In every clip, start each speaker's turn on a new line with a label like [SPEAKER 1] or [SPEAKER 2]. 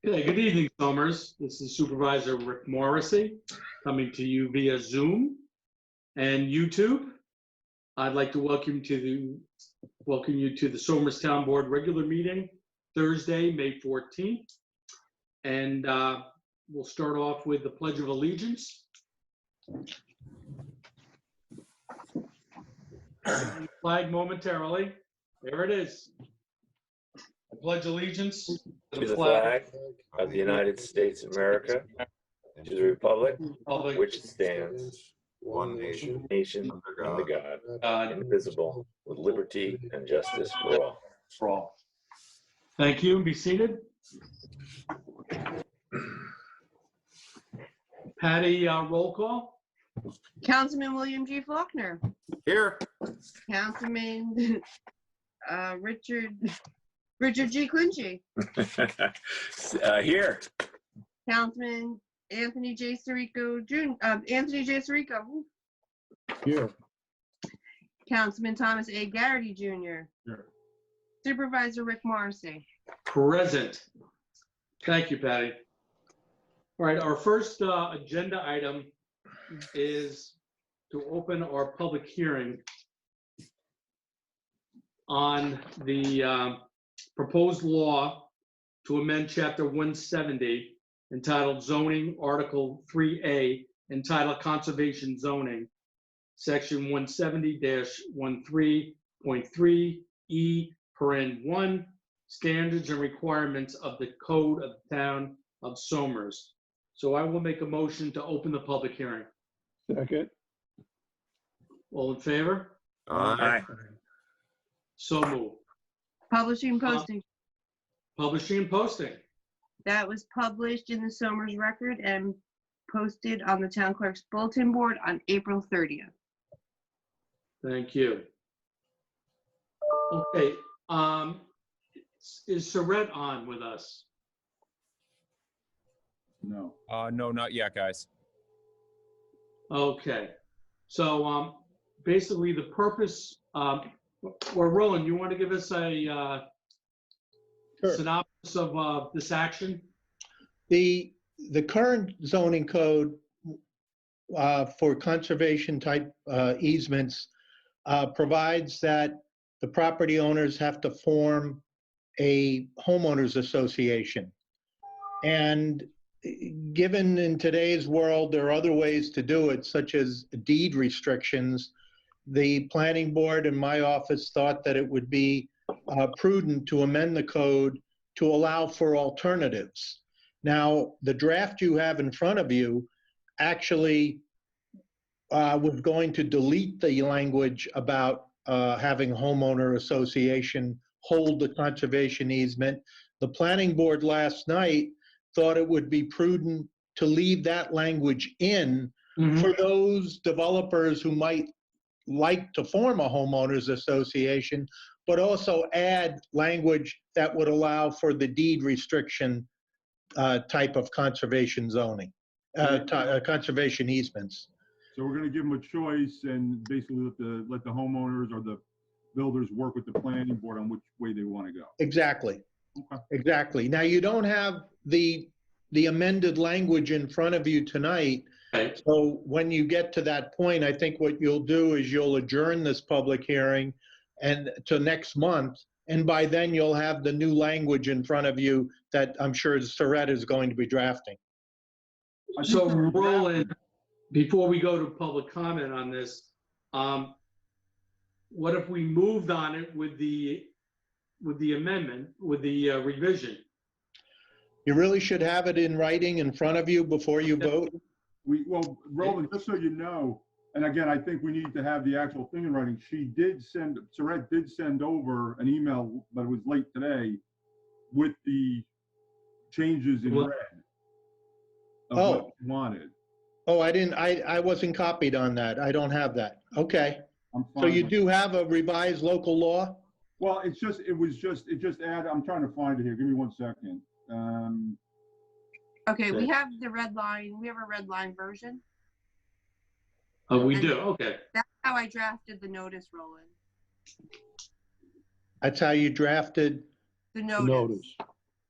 [SPEAKER 1] Okay, good evening, Somers. This is Supervisor Rick Morrissey coming to you via Zoom and YouTube. I'd like to welcome you to the Somers Town Board regular meeting, Thursday, May 14th. And we'll start off with the Pledge of Allegiance. Flag momentarily. There it is. I pledge allegiance
[SPEAKER 2] To the flag of the United States of America, to the republic which stands one nation under God, indivisible, with liberty and justice for all.
[SPEAKER 1] Thank you, and be seated. Patty, roll call.
[SPEAKER 3] Councilman William G. Faulkner.
[SPEAKER 2] Here.
[SPEAKER 3] Councilman Richard G. Quincy.
[SPEAKER 2] Here.
[SPEAKER 3] Councilman Anthony J. Sirico Anthony J. Sirico.
[SPEAKER 4] Here.
[SPEAKER 3] Councilman Thomas A. Garrity Jr.
[SPEAKER 4] Here.
[SPEAKER 3] Supervisor Rick Morrissey.
[SPEAKER 1] Present. Thank you, Patty. All right, our first agenda item is to open our public hearing on the proposed law to amend Chapter 170 entitled Zoning, Article 3A, entitled Conservation Zoning, Section 170-13.3E, Standards and Requirements of the Code of the Town of Somers. So I will make a motion to open the public hearing.
[SPEAKER 4] Second.
[SPEAKER 1] All in favor?
[SPEAKER 2] Aye.
[SPEAKER 1] So moved.
[SPEAKER 3] Publishing and posting.
[SPEAKER 1] Publishing and posting.
[SPEAKER 3] That was published in the Somers Record and posted on the town clerk's bulletin board on April 30th.
[SPEAKER 1] Thank you. Okay, is Saret on with us?
[SPEAKER 4] No.
[SPEAKER 5] No, not yet, guys.
[SPEAKER 1] Okay, so basically the purpose, or Roland, you want to give us a
[SPEAKER 6] Sure.
[SPEAKER 1] synopsis of this action?
[SPEAKER 6] The current zoning code for conservation type easements provides that the property owners have to form a homeowners association. And given in today's world, there are other ways to do it, such as deed restrictions. The planning board and my office thought that it would be prudent to amend the code to allow for alternatives. Now, the draft you have in front of you actually was going to delete the language about having a homeowner association hold the conservation easement. The planning board last night thought it would be prudent to leave that language in for those developers who might like to form a homeowners association, but also add language that would allow for the deed restriction type of conservation zoning, conservation easements.
[SPEAKER 4] So we're gonna give them a choice and basically let the homeowners or the builders work with the planning board on which way they want to go.
[SPEAKER 6] Exactly.
[SPEAKER 4] Okay.
[SPEAKER 6] Exactly. Now, you don't have the amended language in front of you tonight.
[SPEAKER 1] Right.
[SPEAKER 6] So when you get to that point, I think what you'll do is you'll adjourn this public hearing and to next month. And by then you'll have the new language in front of you that I'm sure Saret is going to be drafting.
[SPEAKER 1] So Roland, before we go to public comment on this, what if we moved on it with the amendment, with the revision?
[SPEAKER 6] You really should have it in writing in front of you before you vote.
[SPEAKER 4] Well, Roland, just so you know, and again, I think we need to have the actual thing in writing. Saret did send over an email, but it was late today, with the changes in red of what you wanted.
[SPEAKER 6] Oh, I wasn't copied on that. I don't have that. Okay.
[SPEAKER 4] I'm
[SPEAKER 6] So
[SPEAKER 4] fine
[SPEAKER 6] you
[SPEAKER 4] with-
[SPEAKER 6] do have a revised local law?
[SPEAKER 4] Well, it just added, I'm trying to find it here. Give me 1 second.
[SPEAKER 3] Okay, we
[SPEAKER 1] Okay.
[SPEAKER 3] have the red line. We have a red line version.
[SPEAKER 1] Oh, we do, okay.
[SPEAKER 3] That's how I drafted the notice, Roland.
[SPEAKER 6] That's how you drafted?
[SPEAKER 3] The notice.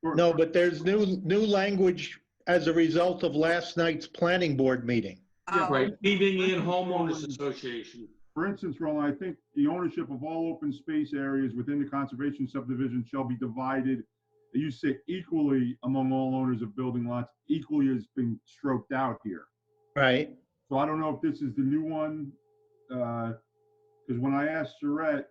[SPEAKER 6] No, but there's new language as a result of last night's planning board meeting.
[SPEAKER 4] Yeah,
[SPEAKER 3] Oh,
[SPEAKER 1] Right, leaving in homeowners association.
[SPEAKER 4] For instance, Roland, I think the ownership of all open space areas within the conservation subdivision shall be divided, you say equally among all owners of building lots, equally has been stroked out here.
[SPEAKER 6] Right.
[SPEAKER 4] So I don't know if this is the new one, because when I asked Surratt,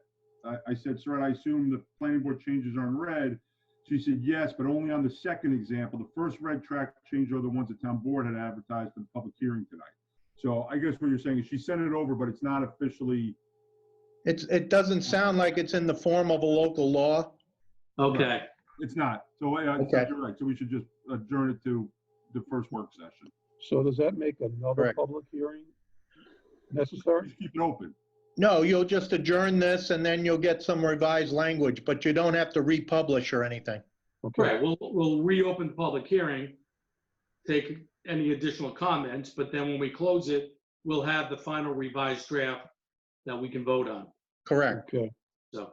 [SPEAKER 4] I said, Surratt, I assume the planning board changes are in red. She said, yes, but only on the second example. The first red track change are the ones the town board had advertised for the public hearing tonight. So I guess what you're saying is she sent it over, but it's not officially.
[SPEAKER 6] It doesn't sound like it's in the form of a local law.
[SPEAKER 1] Okay,
[SPEAKER 4] It's not. So
[SPEAKER 6] Okay.
[SPEAKER 4] you're right. So we should just adjourn it to the first work session.
[SPEAKER 5] So does that make another
[SPEAKER 6] Correct.
[SPEAKER 5] public hearing necessary?
[SPEAKER 4] Just keep it open.
[SPEAKER 6] No, you'll just adjourn this and then you'll get some revised language, but you don't have to republish or anything.
[SPEAKER 5] Okay,
[SPEAKER 1] right, we'll reopen the public hearing, take any additional comments, but then when we close it, we'll have the final revised draft that we can vote on.
[SPEAKER 6] Correct.
[SPEAKER 5] okay.
[SPEAKER 1] So,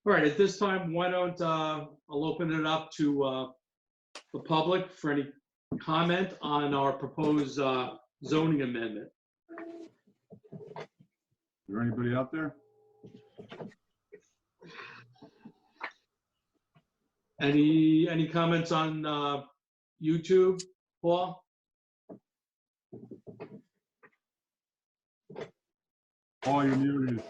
[SPEAKER 1] all right, at this time, why don't, I'll open it up to the public for any comment on our proposed zoning amendment.
[SPEAKER 4] Is there anybody out there?
[SPEAKER 1] Any comments on YouTube, Paul?
[SPEAKER 4] Oh, you're muted.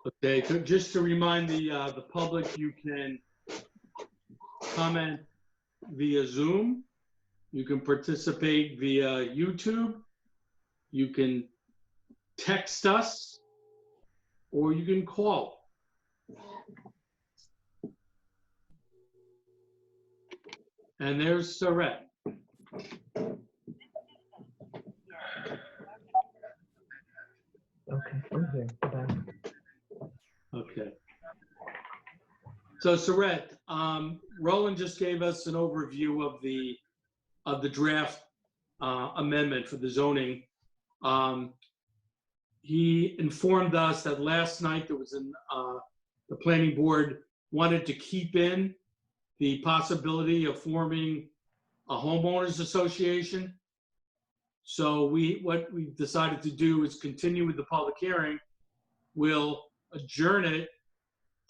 [SPEAKER 1] Okay, so just to remind the public, you can comment via Zoom. You can participate via YouTube. You can text us, or you can call. And there's Surratt.
[SPEAKER 7] Okay, I'm here. Bye.
[SPEAKER 1] Okay. So Surratt, Roland just gave us an overview of the draft amendment for the zoning. He informed us that last night there was the planning board wanted to keep in the possibility of forming a homeowners association. So what we decided to do is continue with the public hearing. We'll adjourn it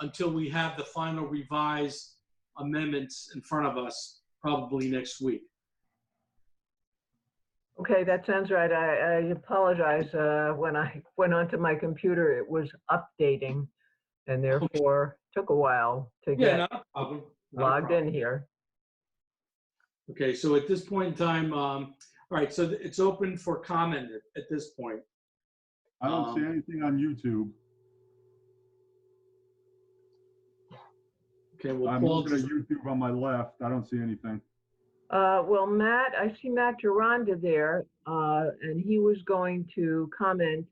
[SPEAKER 1] until we have the final revised amendments in front of us, probably next week.
[SPEAKER 7] Okay, that sounds right. I apologize. When I went onto my computer, it was updating and therefore took a while to
[SPEAKER 1] Yeah,
[SPEAKER 7] get
[SPEAKER 1] not a problem. Not a
[SPEAKER 7] logged
[SPEAKER 1] problem.
[SPEAKER 7] in here.
[SPEAKER 1] Okay, so at this point in time, all right, so it's open for comment at this point.
[SPEAKER 4] I don't see anything on YouTube.
[SPEAKER 1] Okay, well,
[SPEAKER 4] I'm
[SPEAKER 1] Paul,
[SPEAKER 4] looking at YouTube on my left. I don't see anything.
[SPEAKER 7] Well, Matt, I see Matt Gironda there, and he was going to comment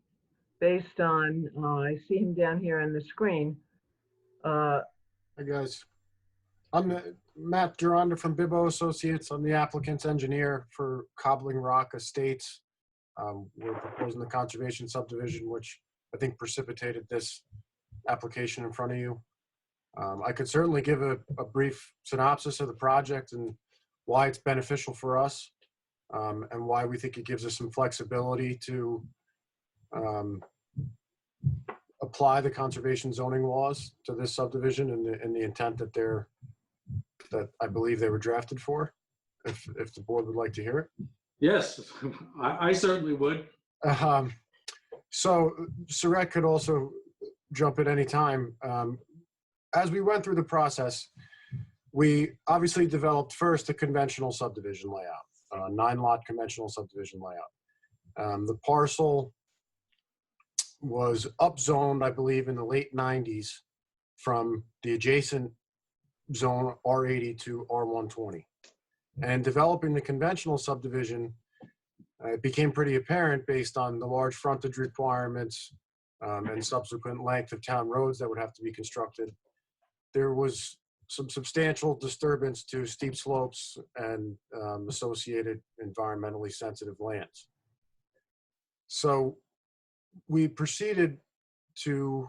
[SPEAKER 7] based on, I see him down here on the screen.
[SPEAKER 8] Hi, guys. I'm Matt Gironda from Bibbo Associates. I'm the applicant's engineer for Cobbling Rock Estates. We're proposing the conservation subdivision, which I think precipitated this application in front of you. I could certainly give a brief synopsis of the project and why it's beneficial for us, and why we think it gives us some flexibility to apply the conservation zoning laws to this subdivision and the intent that I believe they were drafted for, if the board would like to hear it.
[SPEAKER 1] yes, I certainly would.
[SPEAKER 8] So Surratt could also jump at any time. As we went through the process, we obviously developed first a conventional subdivision layout, 9-lot conventional subdivision layout. The parcel was upzoned, I believe, in the late 90s from the adjacent zone R80 to R120. And developing the conventional subdivision, it became pretty apparent based on the large frontage requirements and subsequent length of town roads that would have to be constructed. There was some substantial disturbance to steep slopes and associated environmentally sensitive lands. So we proceeded to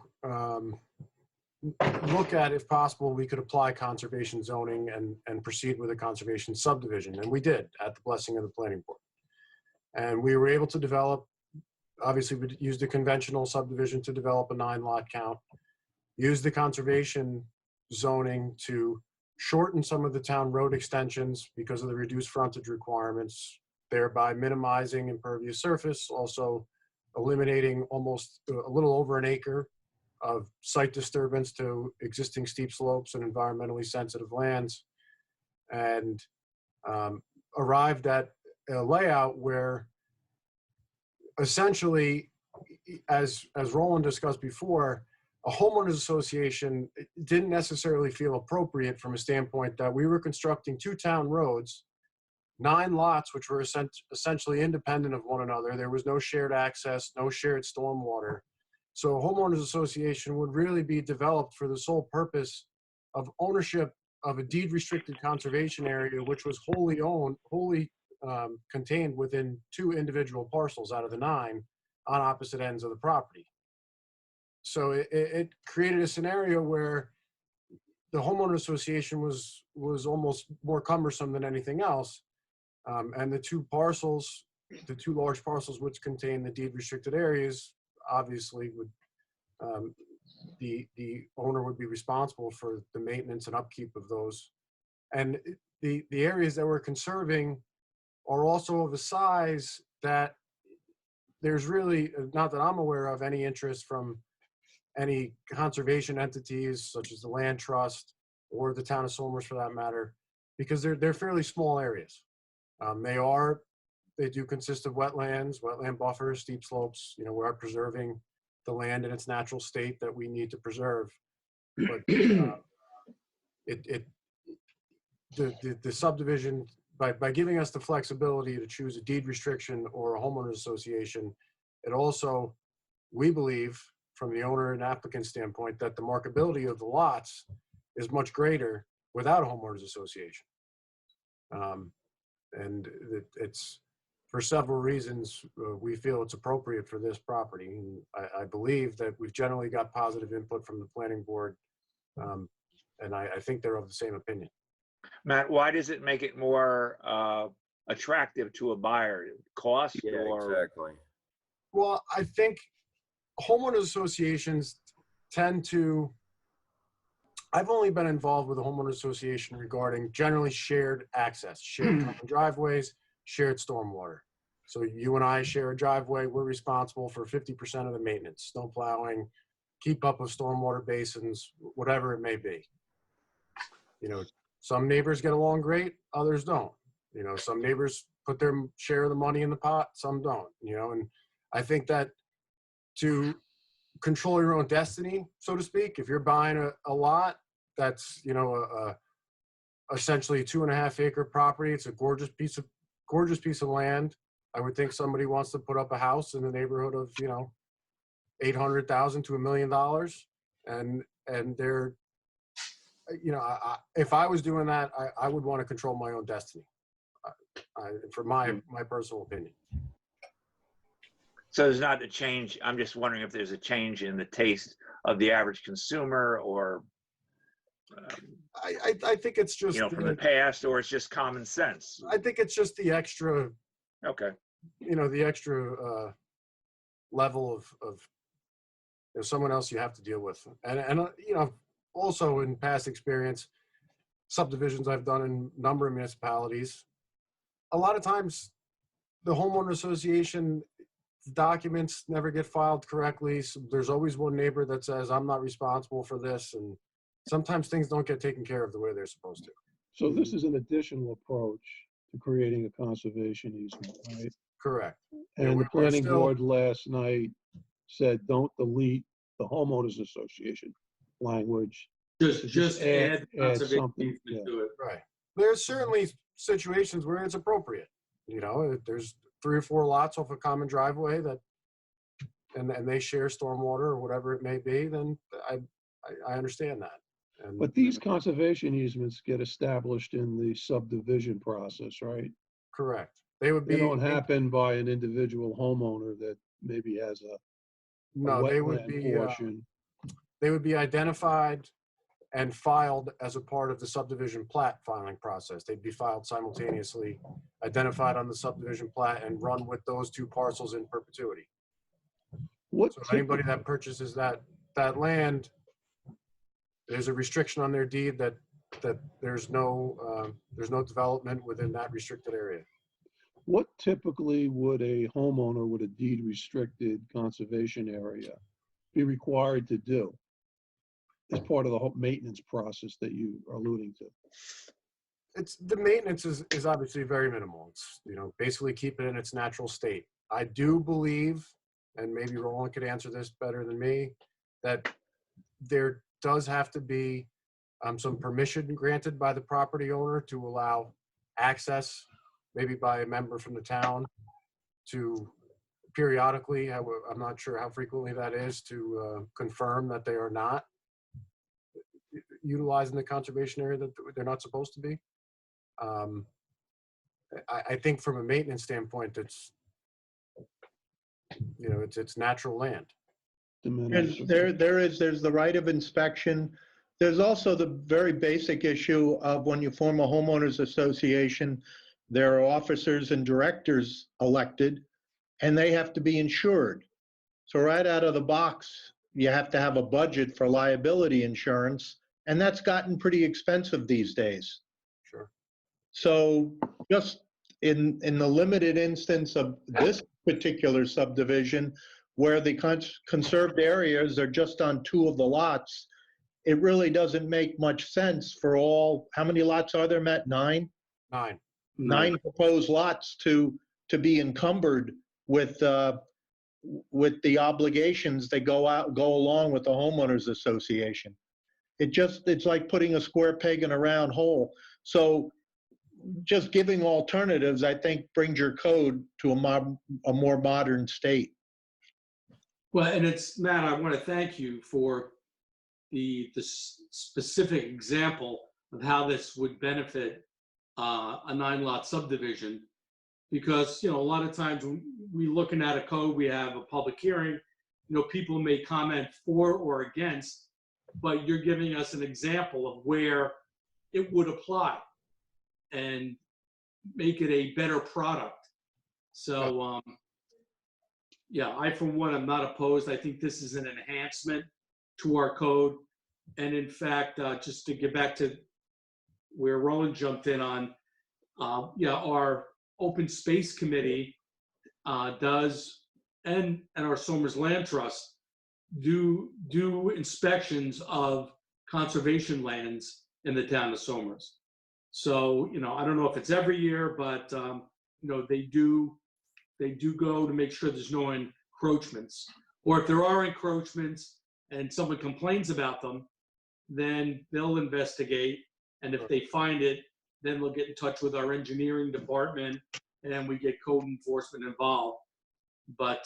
[SPEAKER 8] look at, if possible, we could apply conservation zoning and proceed with a conservation subdivision. And we did at the blessing of the planning board. And we were able to develop, obviously we used a conventional subdivision to develop a 9-lot count, used the conservation zoning to shorten some of the town road extensions because of the reduced frontage requirements, thereby minimizing impervious surface, also eliminating almost a little over an acre of site disturbance to existing steep slopes and environmentally sensitive lands, and arrived at a layout where essentially, as Roland discussed before, a homeowners association didn't necessarily feel appropriate from a standpoint that we were constructing 2 town roads, 9 lots, which were essentially independent of one another. There was no shared access, no shared stormwater. So a homeowners association would really be developed for the sole purpose of ownership of a deed restricted conservation area, which was wholly contained within 2 individual parcels out of the 9 on opposite ends of the property. So it created a scenario where the homeowner association was almost more cumbersome than anything else. And the 2 parcels, the 2 large parcels which contain the deed restricted areas, obviously would, the owner would be responsible for the maintenance and upkeep of those. And the areas that we're conserving are also of a size that there's really, not that I'm aware of, any interest from any conservation entities such as the Land Trust or the town of Somers for that matter, because they're fairly small areas. They do consist of wetlands, wetland buffers, steep slopes. You know, we are preserving the land in its natural state that we need to preserve. But the subdivision, by giving us the flexibility to choose a deed restriction or a homeowners association, it also, we believe, from the owner and applicant standpoint, that the marketability of the lots is much greater without a homeowners association. And it's, for several reasons, we feel it's appropriate for this property. And I believe that we've generally got positive input from the planning board. And I think they're of the same opinion.
[SPEAKER 2] Matt, why does it make it more attractive to a buyer? Cost or?
[SPEAKER 9] Exactly.
[SPEAKER 8] Well, I think homeowners associations tend to, I've only been involved with a homeowner association regarding generally shared access, shared common driveways, shared stormwater. So you and I share a driveway, we're responsible for 50% of the maintenance, snow plowing, keep up with stormwater basins, whatever it may be. You know, some neighbors get along great, others don't. You know, some neighbors put their share of the money in the pot, some don't, you know, and I think that to control your own destiny, so to speak, if you're buying a lot that's, you know, essentially a 2.5 acre property, it's a gorgeous piece of land. I would think somebody wants to put up a house in the neighborhood of, you know, $800,000 to $1 million. And they're, you know, if I was doing that, I would want to control my own destiny, for my personal opinion.
[SPEAKER 2] So there's not a change. I'm just wondering if there's a change in the taste of the average consumer, or
[SPEAKER 8] I think it's just,
[SPEAKER 2] you know, from the past, or it's just common sense.
[SPEAKER 8] I think it's just the extra,
[SPEAKER 2] Okay.
[SPEAKER 8] you know, the extra level of you know, someone else you have to deal with. And you know, also in past experience, subdivisions I've done in a number of municipalities, a lot of times the homeowner association documents never get filed correctly. So there's always one neighbor that says, I'm not responsible for this. And sometimes things don't get taken care of the way they're supposed to.
[SPEAKER 5] So this is an additional approach to creating a conservation easement, right?
[SPEAKER 8] Correct.
[SPEAKER 5] And
[SPEAKER 8] we're
[SPEAKER 5] the planning
[SPEAKER 8] still-
[SPEAKER 5] board last night said, don't delete the homeowners association language.
[SPEAKER 1] Just add
[SPEAKER 5] add
[SPEAKER 1] conservation
[SPEAKER 5] something,
[SPEAKER 1] easement
[SPEAKER 5] yeah.
[SPEAKER 1] to it.
[SPEAKER 8] Right. There's certainly situations where it's appropriate. You know, if there's 3 or 4 lots off a common driveway that, and they share stormwater or whatever it may be, then I understand that. And
[SPEAKER 5] But these conservation easements get established in the subdivision process, right?
[SPEAKER 8] correct. They would
[SPEAKER 5] They
[SPEAKER 8] be,
[SPEAKER 5] don't happen by an individual homeowner that maybe has a
[SPEAKER 8] no,
[SPEAKER 5] portion.
[SPEAKER 8] they would be identified and filed as a part of the subdivision plat filing process. They'd be filed simultaneously, identified on the subdivision plat, and run with those two parcels in perpetuity.
[SPEAKER 5] What
[SPEAKER 8] So anybody that purchases that land, there's a restriction on their deed that there's no development within that restricted area.
[SPEAKER 5] What typically would a homeowner with a deed restricted conservation area be required to do as part of the whole maintenance process that you are alluding to?
[SPEAKER 8] The maintenance is obviously very minimal. It's, basically keep it in its natural state. I do believe, and maybe Roland could answer this better than me, that there does have to be some permission granted by the property owner to allow access, maybe by a member from the town, to periodically, I'm not sure how frequently that is, to confirm that they are not utilizing the conservation area that they're not supposed to be. I think from a maintenance standpoint, it's natural land.
[SPEAKER 5] Diminish.
[SPEAKER 6] There's the right of inspection. There's also the very basic issue of when you form a homeowners association, there are officers and directors elected, and they have to be insured. So right out of the box, you have to have a budget for liability insurance, and that's gotten pretty expensive these days.
[SPEAKER 8] Sure.
[SPEAKER 6] So just in the limited instance of this particular subdivision, where the conserved areas are just on 2 of the lots, it really doesn't make much sense for all, how many lots are there, Matt? 9?
[SPEAKER 8] 9.
[SPEAKER 6] 9 proposed lots to be encumbered with the obligations that go along with the homeowners association. It's like putting a square peg in a round hole. So just giving alternatives, I think, brings your code to a more modern state.
[SPEAKER 1] Well, and it's, Matt, I want to thank you for the specific example of how this would benefit a 9-lot subdivision. Because, a lot of times when we're looking at a code, we have a public hearing, people may comment for or against, but you're giving us an example of where it would apply and make it a better product. So, yeah, I, for one, am not opposed. I think this is an enhancement to our code. And in fact, just to get back to where Roland jumped in on, our Open Space Committee does, and our Somers Land Trust do inspections of conservation lands in the town of Somers. So, I don't know if it's every year, but, they do go to make sure there's no encroachments. Or if there are encroachments and someone complains about them, then they'll investigate. And if they find it, then they'll get in touch with our engineering department and we get code enforcement involved. But,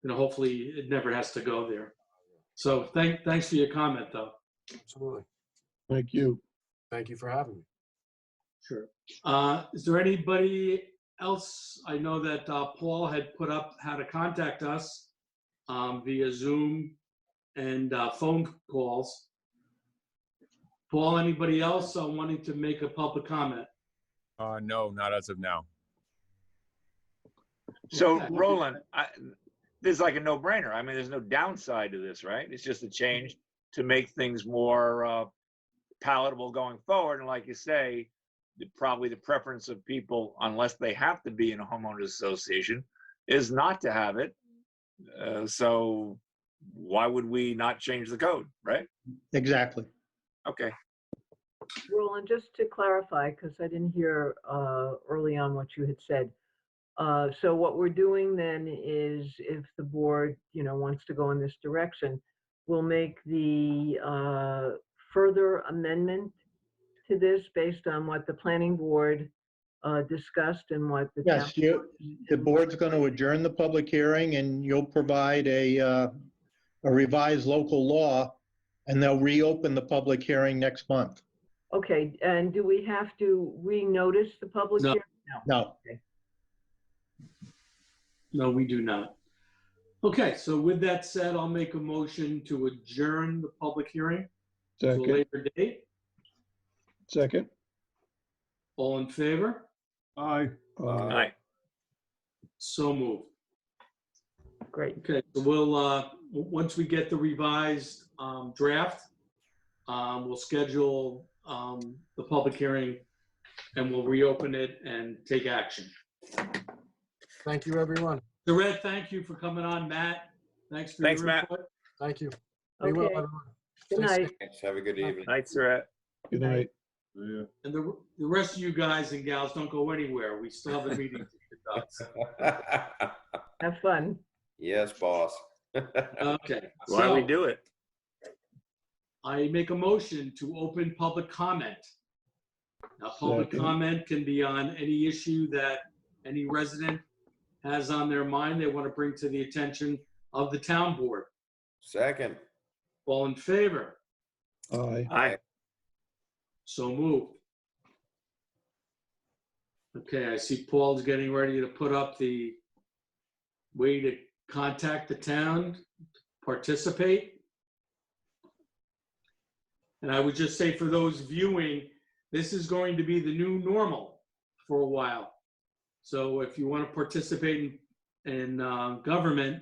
[SPEAKER 1] hopefully it never has to go there. So thanks for your comment, though.
[SPEAKER 8] Absolutely.
[SPEAKER 5] Thank you.
[SPEAKER 8] Thank you for having me.
[SPEAKER 1] Sure. Is there anybody else? I know that Paul had put up how to contact us via Zoom and phone calls. Paul, anybody else wanting to make a public comment?
[SPEAKER 9] No, not as of now.
[SPEAKER 2] So Roland, this is like a no-brainer. I mean, there's no downside to this, right? It's just a change to make things more palatable going forward. And like you say, probably the preference of people, unless they have to be in a homeowners association, is not to have it. So why would we not change the code, right?
[SPEAKER 6] Exactly.
[SPEAKER 2] Okay.
[SPEAKER 7] Roland, just to clarify, because I didn't hear early on what you had said. So what we're doing then is, if the board, wants to go in this direction, we'll make the further amendment to this based on what the planning board discussed and what the
[SPEAKER 6] Yes, the board's going to adjourn the public hearing, and you'll provide a revised local law and they'll reopen the public hearing next month.
[SPEAKER 7] Okay, and do we have to renotice the public
[SPEAKER 1] No.
[SPEAKER 7] hearing?
[SPEAKER 6] No,
[SPEAKER 1] No, we do not. Okay, so with that said, I'll make a motion to adjourn the public hearing to a
[SPEAKER 5] Second,
[SPEAKER 1] later date.
[SPEAKER 5] second.
[SPEAKER 1] All in favor?
[SPEAKER 4] Aye.
[SPEAKER 2] Aye.
[SPEAKER 1] So moved.
[SPEAKER 7] Great.
[SPEAKER 1] Okay, so we'll, once we get the revised draft, we'll schedule the public hearing and we'll reopen it and take action.
[SPEAKER 8] Thank you, everyone.
[SPEAKER 1] Red, thank you for coming on. Matt, thanks for
[SPEAKER 2] Thanks,
[SPEAKER 1] your
[SPEAKER 2] Matt.
[SPEAKER 1] input.
[SPEAKER 8] Thank you. Be well,
[SPEAKER 7] Okay.
[SPEAKER 8] everyone.
[SPEAKER 7] Good
[SPEAKER 8] Stay
[SPEAKER 7] night.
[SPEAKER 8] safe.
[SPEAKER 2] Thanks. Have a good evening. Night, Surratt.
[SPEAKER 5] Good night.
[SPEAKER 4] Yeah.
[SPEAKER 1] And the rest of you guys and gals, don't go anywhere. We still have a meeting to conduct.
[SPEAKER 7] Have fun.
[SPEAKER 2] Yes, boss.
[SPEAKER 1] Okay.
[SPEAKER 2] Why we
[SPEAKER 1] so
[SPEAKER 2] do it?
[SPEAKER 1] I make a motion to open public comment. Now, public
[SPEAKER 5] Second.
[SPEAKER 1] comment can be on any issue that any resident has on their mind they want to bring to the attention of the town board.
[SPEAKER 2] Second.
[SPEAKER 1] All in favor?
[SPEAKER 5] Aye.
[SPEAKER 2] Aye.
[SPEAKER 1] So moved. Okay, I see Paul's getting ready to put up the way to contact the town, participate. And I would just say for those viewing, this is going to be the new normal for a while. So if you want to participate in government,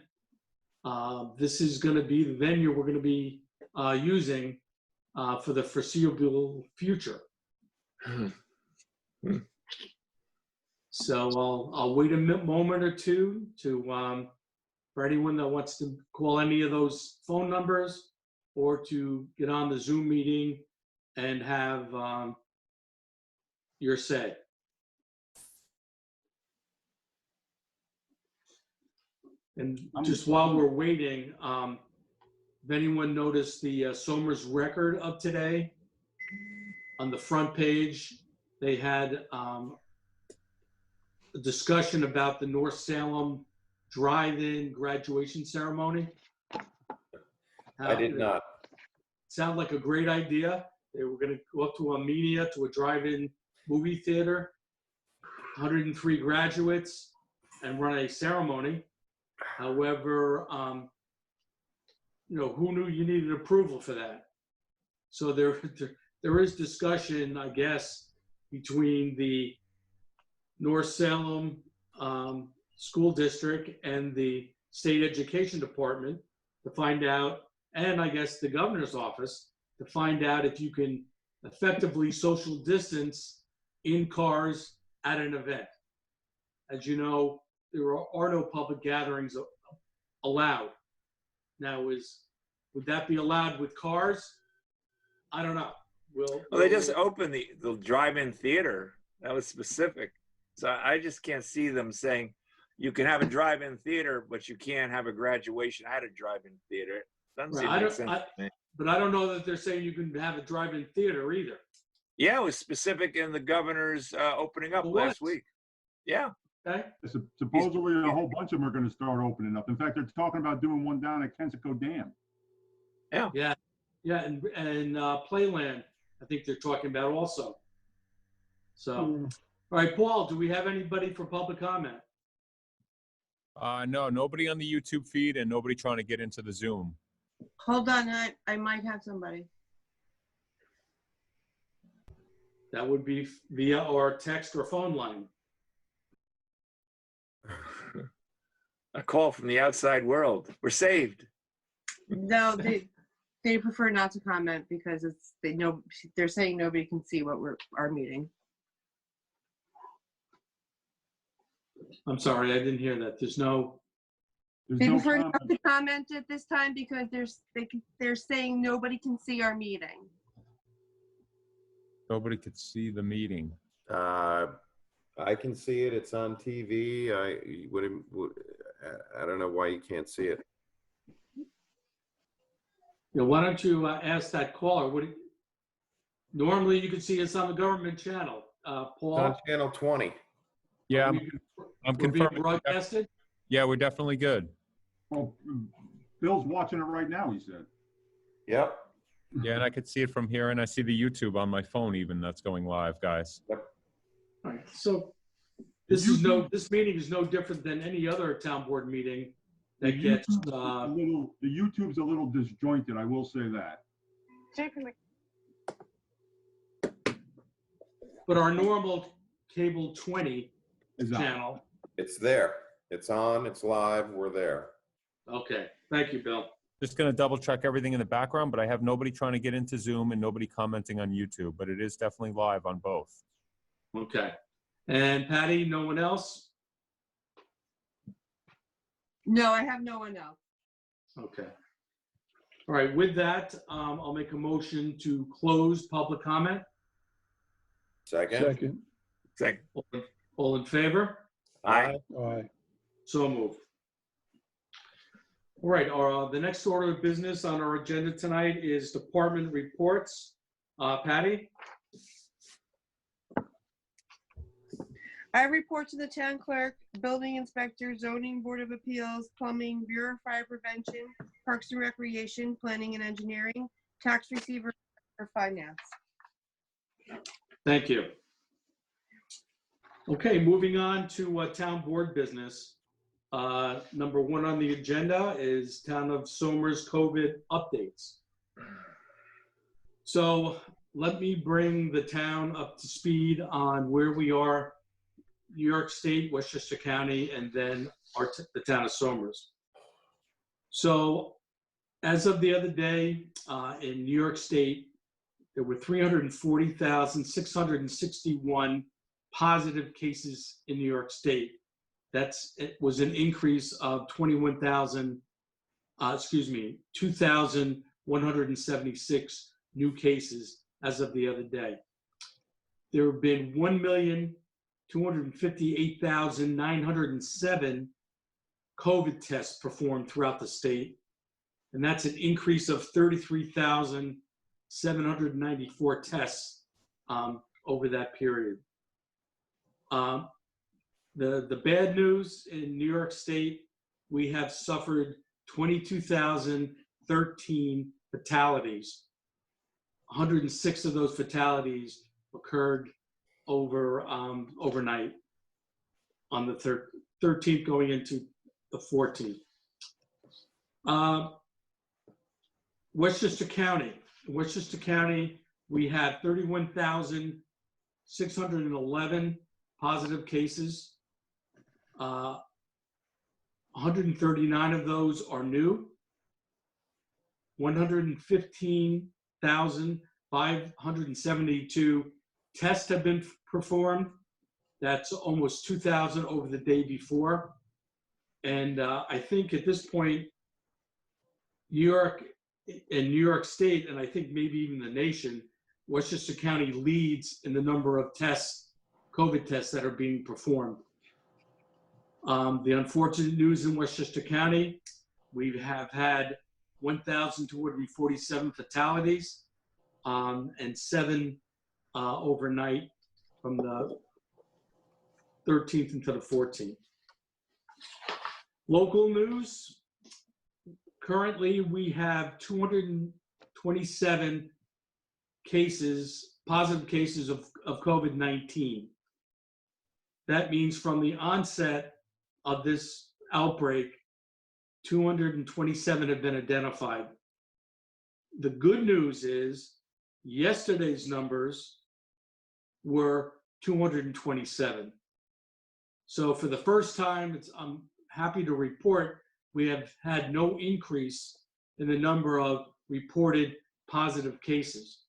[SPEAKER 1] this is going to be the venue we're going to be using for the foreseeable future. So I'll wait a moment or two to for anyone that wants to call any of those phone numbers or to get on the Zoom meeting and have your say. And just while we're waiting, if anyone noticed the Somers Record of today, on the front page, they had a discussion about the North Salem drive-in graduation ceremony.
[SPEAKER 2] I did not.
[SPEAKER 1] Sound like a great idea. They were gonna go up to Armenia to a drive-in movie theater, 103 graduates, and run a ceremony. However, you know, who knew you needed approval for that? So there is discussion, I guess, between the North Salem School District and the State Education Department to find out, and I guess the governor's office, to find out if you can effectively social distance in cars at an event. As you know, there are no public gatherings allowed. Now, would that be allowed with cars? I don't know.
[SPEAKER 2] Well, they just opened the drive-in theater. That was specific. So I just can't see them saying you can have a drive-in theater, but you can't have a graduation at a drive-in theater. Doesn't seem to make sense to me.
[SPEAKER 1] But I don't know that they're saying you can have a drive-in theater either.
[SPEAKER 2] Yeah, it was specific in the governor's opening up last week. Yeah.
[SPEAKER 1] Okay.
[SPEAKER 4] Supposedly a whole bunch of them are going to start opening up. In fact, they're talking about doing one down at Kensico Dam.
[SPEAKER 1] Yeah, and Playland, I think they're talking about also. So, all right, Paul, do we have anybody for public comment?
[SPEAKER 9] No, nobody on the YouTube feed and nobody trying to get into the Zoom.
[SPEAKER 3] Hold on, I might have somebody.
[SPEAKER 1] That would be via our text or phone line.
[SPEAKER 2] A call from the outside world. We're saved.
[SPEAKER 3] No, they prefer not to comment because they're saying nobody can see what our meeting.
[SPEAKER 1] I'm sorry, I didn't hear that. There's no,
[SPEAKER 3] They
[SPEAKER 4] no
[SPEAKER 3] prefer
[SPEAKER 4] comment.
[SPEAKER 3] not to comment at this time because they're saying nobody can see our meeting.
[SPEAKER 9] Nobody could see the meeting.
[SPEAKER 10] I can see it. It's on TV. I don't know why you can't see it.
[SPEAKER 1] why don't you ask that caller? Normally you can see us on the government channel.
[SPEAKER 10] It's on
[SPEAKER 1] Paul?
[SPEAKER 10] channel 20.
[SPEAKER 9] Yeah, I'm
[SPEAKER 1] We're being
[SPEAKER 9] confirming.
[SPEAKER 1] broadcasted?
[SPEAKER 9] Yeah, we're definitely good.
[SPEAKER 4] Well, Bill's watching it right now, he said.
[SPEAKER 10] Yep.
[SPEAKER 9] Yeah, and I could see it from here, and I see the YouTube on my phone even that's going live, guys.
[SPEAKER 1] All right, so this meeting is no different than any other town board meeting
[SPEAKER 4] The
[SPEAKER 1] that gets,
[SPEAKER 4] YouTube's a little disjointed, I will say that.
[SPEAKER 1] but our normal cable 20
[SPEAKER 4] Is that-
[SPEAKER 1] channel.
[SPEAKER 10] It's there. It's on, it's live, we're there.
[SPEAKER 1] Okay, thank you, Bill.
[SPEAKER 9] Just gonna double check everything in the background, but I have nobody trying to get into Zoom and nobody commenting on YouTube, but it is definitely live on both.
[SPEAKER 1] Okay. And Patty, no one else?
[SPEAKER 3] No, I have no one else.
[SPEAKER 1] Okay. All right, with that, I'll make a motion to close public comment.
[SPEAKER 10] Second?
[SPEAKER 5] Second,
[SPEAKER 1] All in favor?
[SPEAKER 2] Aye.
[SPEAKER 5] aye.
[SPEAKER 1] So moved. All right, the next order of business on our agenda tonight is department reports. Patty?
[SPEAKER 3] I report to the town clerk, building inspector, zoning board of appeals, plumbing, bureau of fire prevention, parks and recreation, planning and engineering, tax receiver, or finance.
[SPEAKER 1] Thank you. Okay, moving on to town board business. Number one on the agenda is Town of Somers COVID updates. So let me bring the town up to speed on where we are, New York State, Westchester County, and then the Town of Somers. So as of the other day, in New York State, there were 340,661 positive cases in New York State. It was an increase of 2,176 new cases as of the other day. There have been 1,258,907 COVID tests performed throughout the state, and that's an increase of 33,794 tests over that period. The bad news in New York State, we have suffered 22,013 fatalities. 106 of those fatalities occurred overnight on the 13th going into the 14th. Westchester County. In Westchester County, we had 31,611 positive cases. 139 of those are new. 115,572 tests have been performed. That's almost 2,000 over the day before. And I think at this point, New York State, and I think maybe even the nation, Westchester County leads in the number of tests, COVID tests that are being performed. The unfortunate news in Westchester County, we have had 1,247 fatalities and 7 overnight from the 13th into the 14th. Local news, currently we have 227 positive cases of COVID-19. That means from the onset of this outbreak, 227 have been identified. The good news is yesterday's numbers were 227. So for the first time, I'm happy to report we have had no increase in the number of reported positive cases.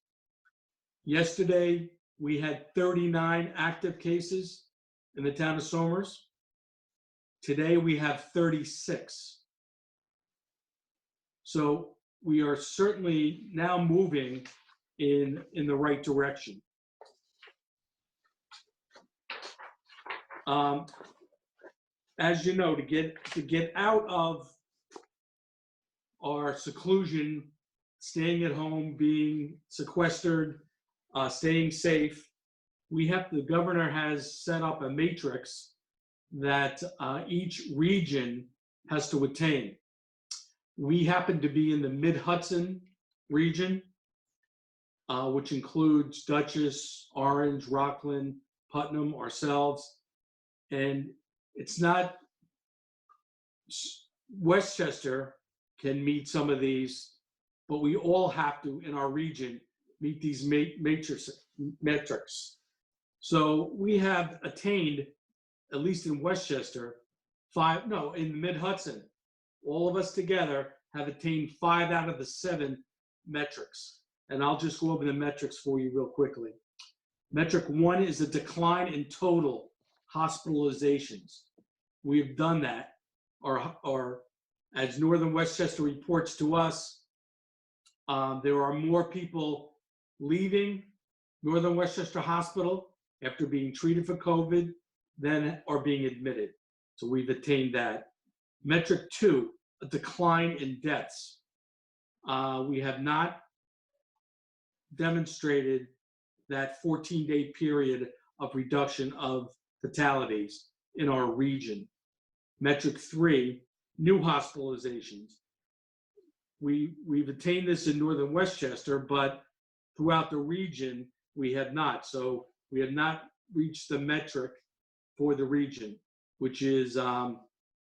[SPEAKER 1] Yesterday, we had 39 active cases in the town of Somers. Today, we have 36. So we are certainly now moving in the right direction. As you know, to get out of our seclusion, staying at home, being sequestered, staying safe, the governor has set up a matrix that each region has to attain. We happen to be in the Mid-Hudson region, which includes Dutchess, Orange, Rockland, Putnam, ourselves. And it's not, Westchester can meet some of these, but we all have to, in our region, meet these metrics. So we have attained, at least in Westchester, in Mid-Hudson, all of us together have attained 5 out of the 7 metrics. And I'll just go over the metrics for you real quickly. Metric 1 is a decline in total hospitalizations. We've done that, or as Northern Westchester reports to us, there are more people leaving Northern Westchester Hospital after being treated for COVID than are being admitted. So we've attained that. Metric 2, a decline in deaths. We have not demonstrated that 14-day period of reduction of fatalities in our region. Metric 3, new hospitalizations. We've attained this in Northern Westchester, but throughout the region, we have not. So we have not reached the metric for the region, which is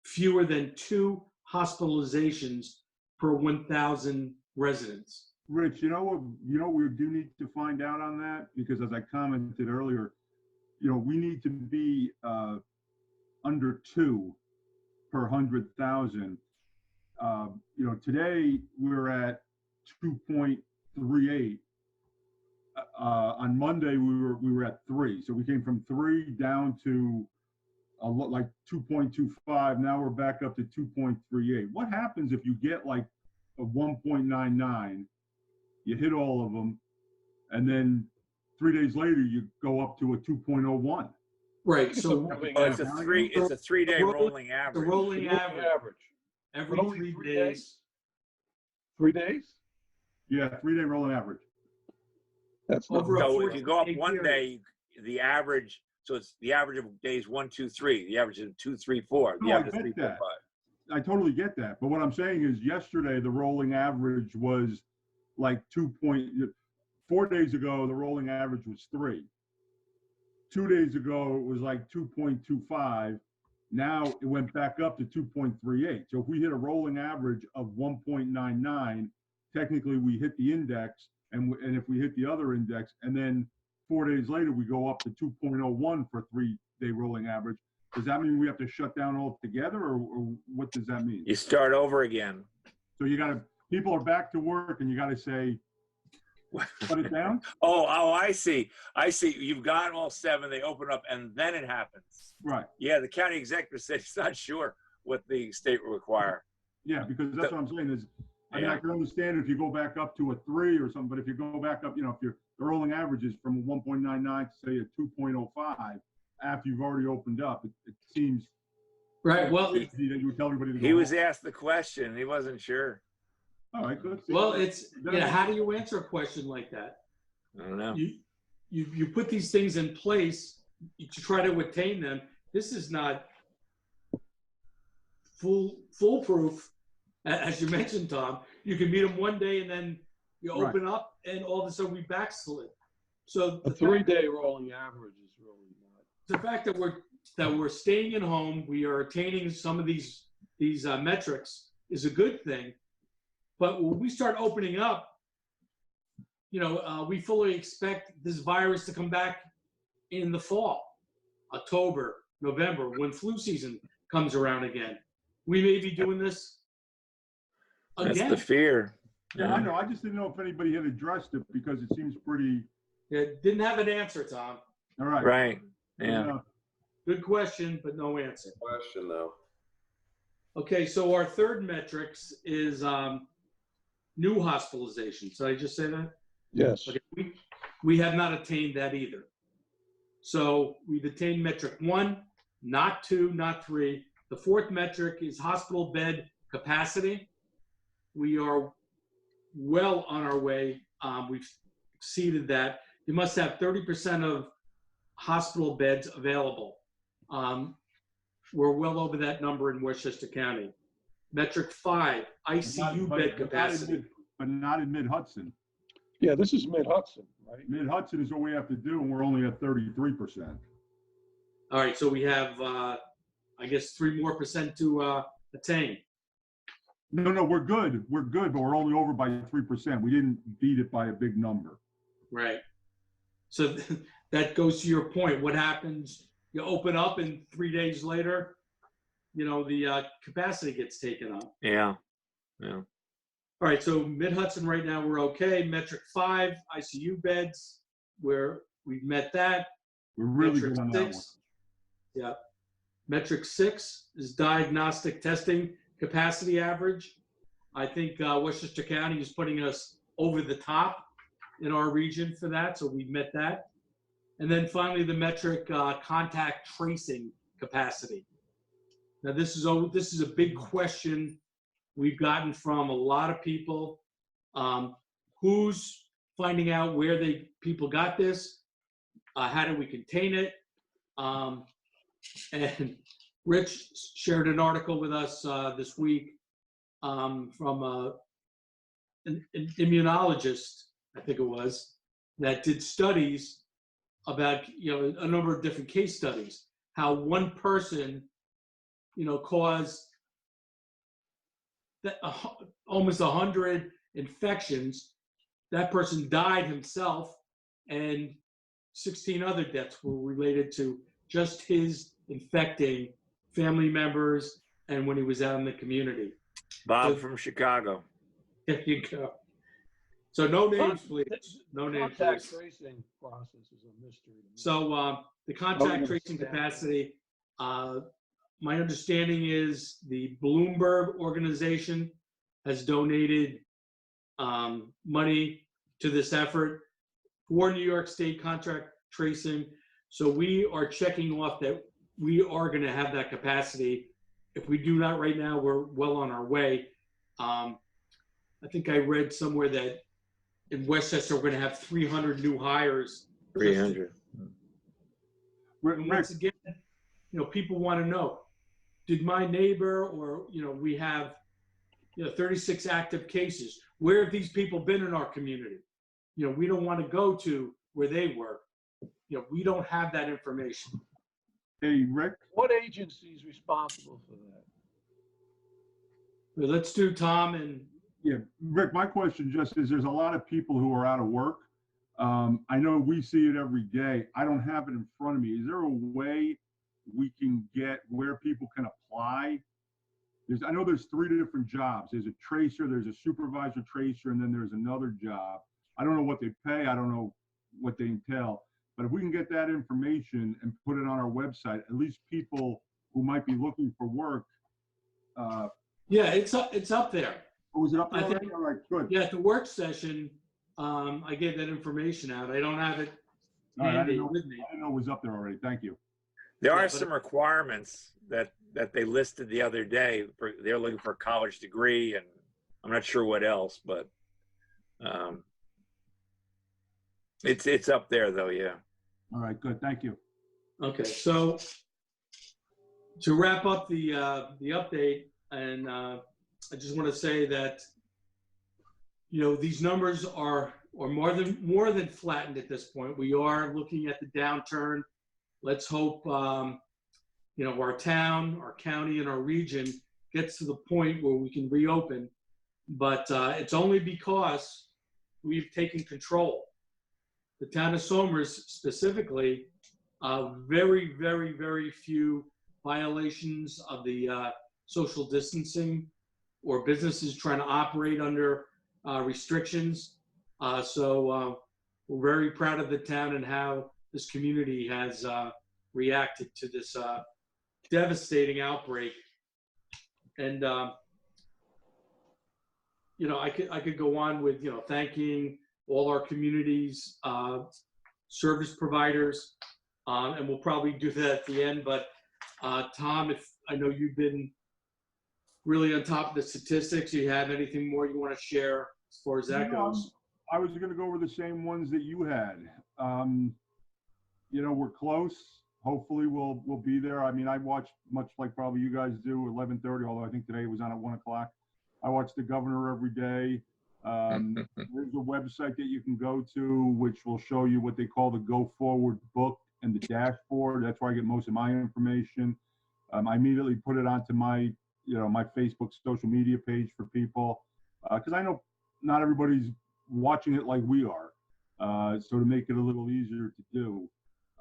[SPEAKER 1] fewer than 2 hospitalizations per 1,000 residents.
[SPEAKER 4] Rich, you know what we do need to find out on that? Because as I commented earlier, we need to be under 2 per 100,000. Today we're at 2.38. On Monday we were at 3, so we came from 3 down to like 2.25. Now we're back up to 2.38. What happens if you get like a 1.99? You hit all of them, and then 3 days later you go up to a 2.01.
[SPEAKER 1] Right. So
[SPEAKER 2] it's a 3-day rolling average.
[SPEAKER 1] The rolling average. Every
[SPEAKER 5] But only
[SPEAKER 1] 3
[SPEAKER 5] 3
[SPEAKER 1] days.
[SPEAKER 5] 3 days?
[SPEAKER 4] Yeah, 3-day rolling average.
[SPEAKER 5] That's not.
[SPEAKER 1] Over a
[SPEAKER 2] So if you go up
[SPEAKER 1] 14-day
[SPEAKER 2] one
[SPEAKER 1] period.
[SPEAKER 2] day, the average, so it's the average of days 1, 2, 3. The average is 2, 3, 4. The
[SPEAKER 4] No, I
[SPEAKER 2] average is
[SPEAKER 4] get
[SPEAKER 2] 3, 4, 5.
[SPEAKER 4] that. I totally get that. But what I'm saying is yesterday, the rolling average was like 4 days ago, the rolling average was 3. 2 days ago, it was like 2.25. Now it went back up to 2.38. So if we hit a rolling average of 1.99, technically we hit the index. And if we hit the other index, and then 4 days later, we go up to 2.01 for 3-day rolling average. Does that mean we have to shut down altogether, or what does that mean?
[SPEAKER 2] You start over again.
[SPEAKER 4] So people are back to work, and you got to say, shut it down?
[SPEAKER 2] Oh, I see. You've got all 7. They open up, and then it happens.
[SPEAKER 4] Right.
[SPEAKER 2] Yeah, the county executive said he's not sure what the state will require.
[SPEAKER 4] Yeah, because that's what I'm saying is, I
[SPEAKER 2] Yeah.
[SPEAKER 4] can understand if you go back up to a 3 or something, but if you go back up, if the rolling average is from 1.99 to say a 2.05 after you've already opened up, it seems
[SPEAKER 1] Right. Well,
[SPEAKER 4] that you would tell everybody to go
[SPEAKER 2] He was
[SPEAKER 4] home.
[SPEAKER 2] asked the question. He wasn't sure.
[SPEAKER 4] All right, good.
[SPEAKER 1] well, how do you answer a question like that?
[SPEAKER 2] I don't know.
[SPEAKER 1] You put these things in place to try to attain them. This is not foolproof, as you mentioned, Tom. You can meet them one day and then you
[SPEAKER 4] Right.
[SPEAKER 1] open up and all of a sudden we backslid. So
[SPEAKER 5] A 3-day rolling average is really not.
[SPEAKER 1] the fact that we're staying at home, we are attaining some of these metrics is a good thing. But when we start opening up, we fully expect this virus to come back in the fall, October, November, when flu season comes around again. We may be doing this
[SPEAKER 2] That's
[SPEAKER 1] again.
[SPEAKER 2] the fear.
[SPEAKER 4] Yeah, I know. I just didn't know if anybody had addressed it because it seems pretty,
[SPEAKER 1] It didn't have an answer, Tom.
[SPEAKER 4] all right.
[SPEAKER 2] Right. Yeah.
[SPEAKER 1] Good question, but no answer.
[SPEAKER 10] Question though.
[SPEAKER 1] Okay, so our third metrics is new hospitalizations. Did I just say that?
[SPEAKER 5] Yes.
[SPEAKER 1] Okay, we have not attained that either. So we've attained metric 1, not 2, not 3. The fourth metric is hospital bed capacity. We are well on our way. We've exceeded that. You must have 30% of hospital beds available. We're well over that number in Westchester County. Metric 5, ICU bed capacity.
[SPEAKER 4] But not in Mid-Hudson.
[SPEAKER 5] Yeah, this is Mid-Hudson, right?
[SPEAKER 4] Mid-Hudson is what we have to do, and we're only at 33%.
[SPEAKER 1] All right, so we have, I guess, 3% more to attain.
[SPEAKER 4] No, we're good. We're good, but we're only over by 3%. We didn't beat it by a big number.
[SPEAKER 1] Right. So that goes to your point. What happens? You open up and 3 days later, the capacity gets taken up.
[SPEAKER 2] Yeah, yeah.
[SPEAKER 1] All right, so Mid-Hudson right now, we're okay. Metric 5, ICU beds, where we've met that.
[SPEAKER 4] We're really
[SPEAKER 1] Metric
[SPEAKER 4] good on that one.
[SPEAKER 1] 6, yeah. Metric 6 is diagnostic testing capacity average. I think Westchester County is putting us over the top in our region for that, so we've met that. And then finally, the metric contact tracing capacity. Now, this is a big question we've gotten from a lot of people. Who's finding out where people got this? How do we contain it? And Rich shared an article with us this week from an immunologist, I think it was, that did studies about a number of different case studies, how one person caused almost 100 infections. That person died himself, and 16 other deaths were related to just his infecting family members and when he was out in the community.
[SPEAKER 2] Bob from Chicago.
[SPEAKER 1] There you go. So no names, please. No names,
[SPEAKER 5] Contact
[SPEAKER 1] please.
[SPEAKER 5] tracing process is a mystery to me.
[SPEAKER 1] So the contact tracing capacity, my understanding is the Bloomberg organization has donated money to this effort for New York State contact tracing. So we are checking off that we are going to have that capacity. If we do not right now, we're well on our way. I think I read somewhere that in Westchester, we're going to have 300 new hires.
[SPEAKER 2] 300.
[SPEAKER 1] And once again, people want to know, did my neighbor or, we have, 36 active cases. Where have these people been in our community? We don't want to go to where they work. We don't have that information.
[SPEAKER 4] Hey, Rick?
[SPEAKER 5] What agency is responsible for that?
[SPEAKER 1] But let's do Tom and
[SPEAKER 4] Yeah, Rick, my question just is, there's a lot of people who are out of work. I know we see it every day. I don't have it in front of me. Is there a way we can get where people can apply? I know there's 3 different jobs. There's a tracer, there's a supervisor tracer, and then there's another job. I don't know what they pay. I don't know what they entail. But if we can get that information and put it on our website, at least people who might be looking for work.
[SPEAKER 1] yeah, it's up there.
[SPEAKER 4] Oh, was it up there
[SPEAKER 1] I think-
[SPEAKER 4] already? All right, good.
[SPEAKER 1] Yeah, at the work session, I gave that information out. I don't have it
[SPEAKER 4] All right, I
[SPEAKER 1] handy
[SPEAKER 4] didn't know
[SPEAKER 1] with me.
[SPEAKER 4] it was up there already. Thank you.
[SPEAKER 2] There
[SPEAKER 1] Yeah,
[SPEAKER 2] are
[SPEAKER 1] but-
[SPEAKER 2] some requirements that they listed the other day. They're looking for a college degree, and I'm not sure what else, but it's up there though. Yeah.
[SPEAKER 4] All right, good. Thank you.
[SPEAKER 1] Okay, so to wrap up the update, and I just want to say that these numbers are more than flattened at this point. We are looking at the downturn. Let's hope our town, our county, and our region gets to the point where we can reopen. But it's only because we've taken control. The town of Somers specifically, very, very, very few violations of the social distancing or businesses trying to operate under restrictions. So we're very proud of the town and how this community has reacted to this devastating outbreak. And I could go on with thanking all our communities, service providers, and we'll probably do that at the end. But Tom, if I know you've been really on top of the statistics, you have anything more you want to share as far as that goes?
[SPEAKER 4] I was going to go over the same ones that you had. We're close. Hopefully we'll be there. I mean, I watch much like probably you guys do, 11:30, although I think today it was on at 1 o'clock. I watch the governor every day. There's a website that you can go to, which will show you what they call the Go Forward book and the dashboard. That's where I get most of my information. I immediately put it onto my, my Facebook social media page for people, because I know not everybody's watching it like we are. So to make it a little easier to do,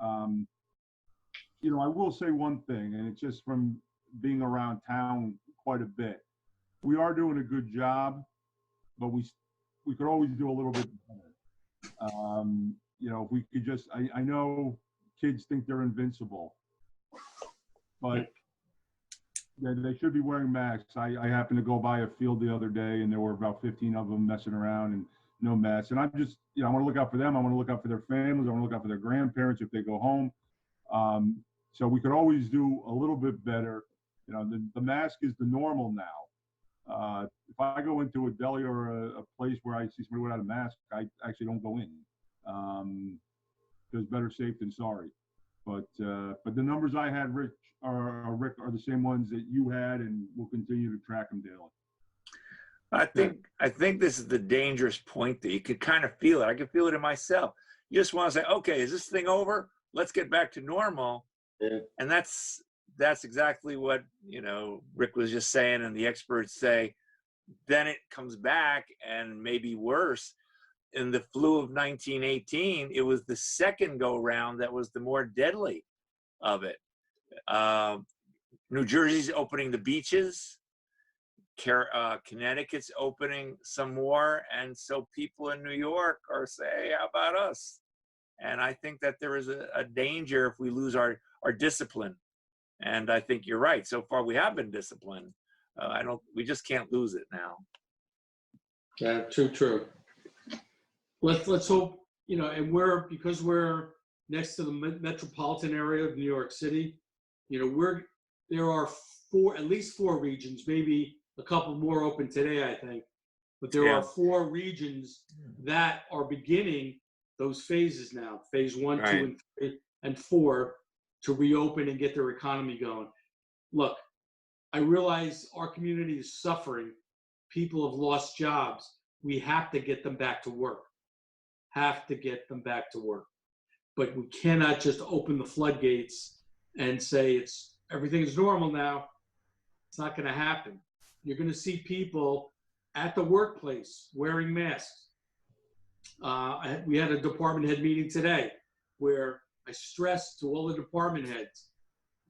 [SPEAKER 4] I will say one thing, and it's just from being around town quite a bit. We are doing a good job, but we could always do a little bit better. If we could just, I know kids think they're invincible, but they should be wearing masks. I happened to go by a field the other day, and there were about 15 of them messing around and no masks. And I'm just, I want to look out for them. I want to look out for their families. I want to look out for their grandparents if they go home. So we could always do a little bit better. The mask is the normal now. If I go into a deli or a place where I see somebody without a mask, I actually don't go in. Because better safe than sorry. But the numbers I had, Rick, are the same ones that you had, and we'll continue to track them daily.
[SPEAKER 2] I think this is the dangerous point that you could kind of feel it. I can feel it in myself. You just want to say, okay, is this thing over? Let's get back to normal.
[SPEAKER 10] Yeah.
[SPEAKER 2] And that's exactly what, Rick was just saying, and the experts say. Then it comes back, and maybe worse. In the flu of 1918, it was the second go round that was the more deadly of it. New Jersey's opening the beaches. Connecticut's opening some more, and so people in New York are saying, how about us? And I think that there is a danger if we lose our discipline. And I think you're right. So far, we have been disciplined. We just can't lose it now.
[SPEAKER 1] Yeah, true. Let's hope, and because we're next to the metropolitan area of New York City, there are at least four regions, maybe a couple more open today, I think, but there are 4 regions that are beginning those phases now, phase 1, 2, and 3, and 4, to reopen and get their economy going. Look, I realize our community is suffering. People have lost jobs. We have to get them back to work. But we cannot just open the floodgates and say everything is normal now. It's not going to happen. You're going to see people at the workplace wearing masks. We had a department head meeting today where I stressed to all the department heads,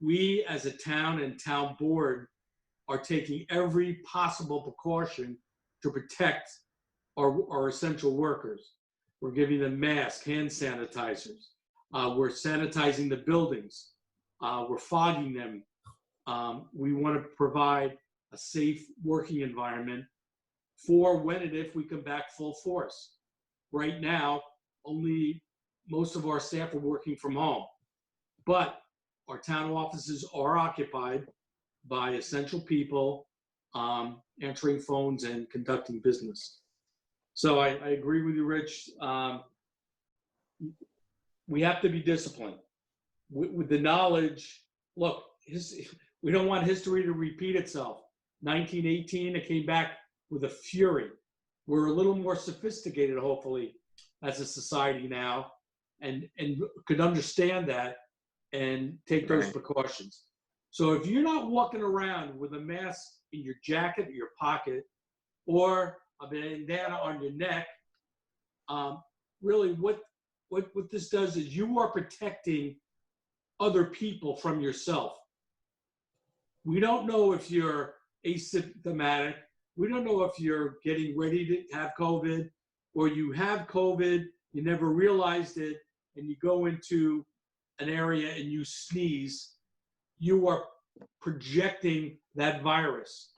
[SPEAKER 1] we as a town and town board are taking every possible precaution to protect our essential workers. We're giving them masks, hand sanitizers. We're sanitizing the buildings. We're fogging them. We want to provide a safe working environment for when and if we come back full force. Right now, only most of our staff are working from home, but our town offices are occupied by essential people answering phones and conducting business. So I agree with you, Rich. We have to be disciplined with the knowledge. Look, we don't want history to repeat itself. 1918, it came back with a fury. We're a little more sophisticated, hopefully, as a society now, and could understand that and take those precautions. So if you're not walking around with a mask in your jacket or your pocket, or a bandana on your neck, really what this does is you are protecting other people from yourself. We don't know if you're asymptomatic. We don't know if you're getting ready to have COVID, or you have COVID, you never realized it, and you go into an area and you sneeze. You are projecting that virus.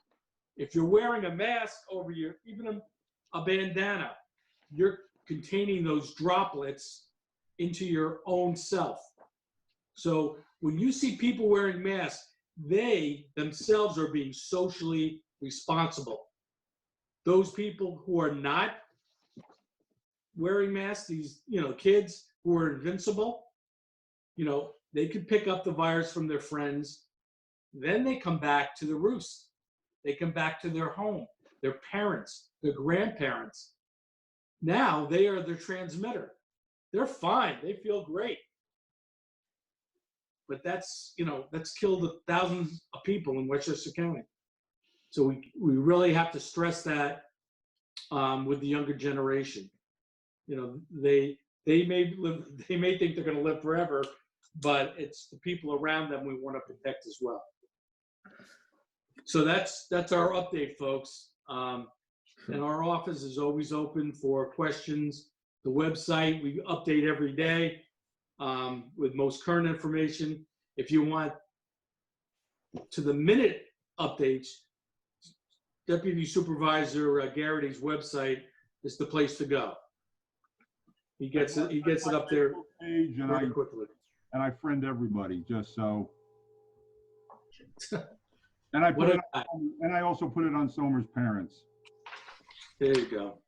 [SPEAKER 1] If you're wearing a mask over even a bandana, you're containing those droplets into your own self. So when you see people wearing masks, they themselves are being socially responsible. Those people who are not wearing masks, these kids who are invincible, they could pick up the virus from their friends. Then they come back to the roost. They come back to their home. their parents, their grandparents. Now they are the transmitter. They're fine. They feel great. But that's killed thousands of people in Westchester County. So we really have to stress that with the younger generation. They may think they're going to live forever, but it's the people around them we want to protect as well. So that's our update, folks. And our office is always open for questions. The website, we update every day with most current information. If you want to the minute updates, Deputy Supervisor Garrity's website is the place to go. He gets it up there
[SPEAKER 4] Page and
[SPEAKER 1] very quickly.
[SPEAKER 4] I friend everybody, just so. And I also put it on Somer's parents.
[SPEAKER 1] There you go.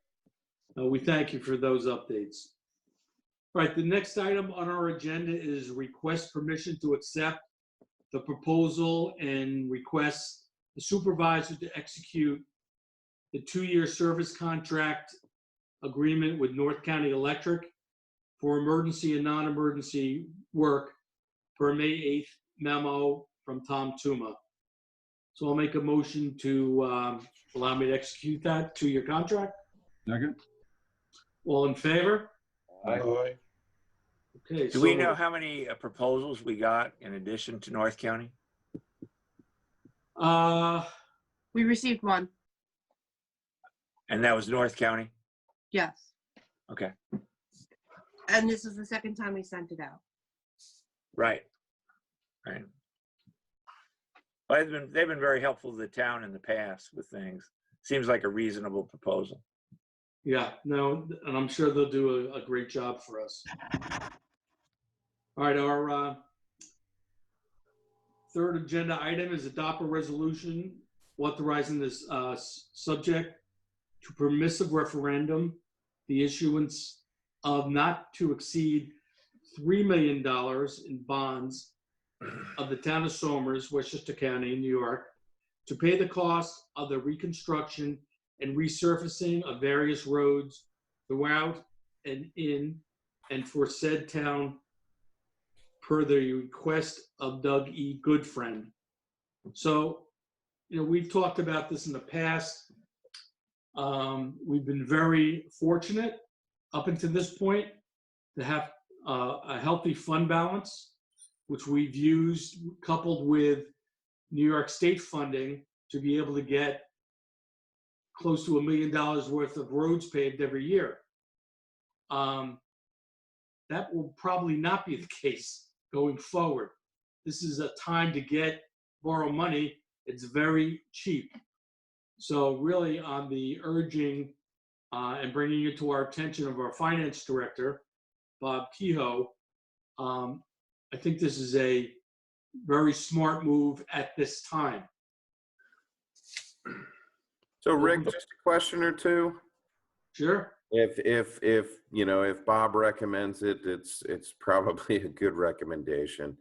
[SPEAKER 1] We thank you for those updates. All right, the next item on our agenda is request permission to accept the proposal and request the supervisor to execute the 2-year service contract agreement with North County Electric for emergency and non-emergency work per May 8th memo from Tom Tuma. So I'll make a motion to allow me to execute that 2-year contract.
[SPEAKER 4] Second?
[SPEAKER 1] All in favor?
[SPEAKER 5] Aye.
[SPEAKER 1] Okay.
[SPEAKER 2] Do we know how many proposals we got in addition to North County?
[SPEAKER 3] We received one.
[SPEAKER 2] And that was North County?
[SPEAKER 3] Yes.
[SPEAKER 2] Okay,
[SPEAKER 3] And this is the second time we sent it out.
[SPEAKER 2] right. Well, they've been very helpful to the town in the past with things. Seems like a reasonable proposal.
[SPEAKER 1] Yeah, no, and I'm sure they'll do a great job for us. All right, our third agenda item is adopt a resolution authorizing this subject to permissive referendum, the issuance of not to exceed $3 million in bonds of the town of Somers, Westchester County, New York, to pay the cost of the reconstruction and resurfacing of various roads throughout and in and for said town per the request of Doug E. Goodfriend. So, we've talked about this in the past. We've been very fortunate up until this point to have a healthy fund balance, which we've used coupled with New York State funding to be able to get close to $1 million worth of roads paved every year. That will probably not be the case going forward. This is a time to borrow money. It's very cheap. So really on the urging and bringing it to our attention of our finance director, Bob Kehoe, I think this is a very smart move at this time.
[SPEAKER 10] So Rick, just a question or two.
[SPEAKER 1] Sure.
[SPEAKER 10] If Bob recommends it, it's probably a good recommendation.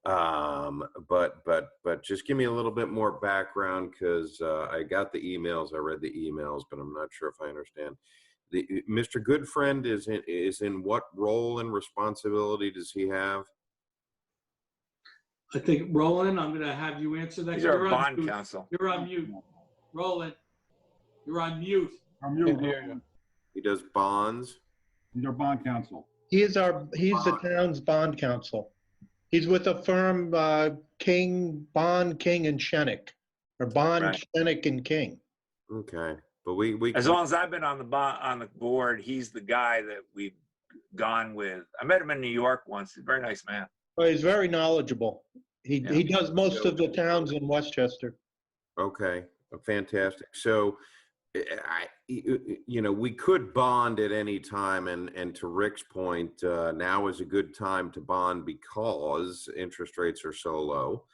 [SPEAKER 10] But just give me a little bit more background, because I got the emails, I read the emails, but I'm not sure if I understand. Mr. Goodfriend is in what role and responsibility does he have?
[SPEAKER 1] I think, Roland, I'm going to have you answer that.
[SPEAKER 2] These are
[SPEAKER 1] You're on
[SPEAKER 2] bond
[SPEAKER 1] mute.
[SPEAKER 2] counsel.
[SPEAKER 1] You're on mute. Roland, you're on mute.
[SPEAKER 4] I'm you.
[SPEAKER 10] He does bonds.
[SPEAKER 4] Your bond counsel.
[SPEAKER 6] He's the town's bond counsel. He's with the firm King, Bond, King and Shenick, or Bond,
[SPEAKER 2] Right.
[SPEAKER 6] Shenick and King.
[SPEAKER 10] Okay, but we
[SPEAKER 2] As long as I've been on the board, he's the guy that we've gone with. I met him in New York once. He's a very nice man.
[SPEAKER 6] Well, he's very knowledgeable. He does most of the towns in Westchester.
[SPEAKER 10] Okay, fantastic. So, we could bond at any time, and to Rick's point, now is a good time to bond because interest rates are so low.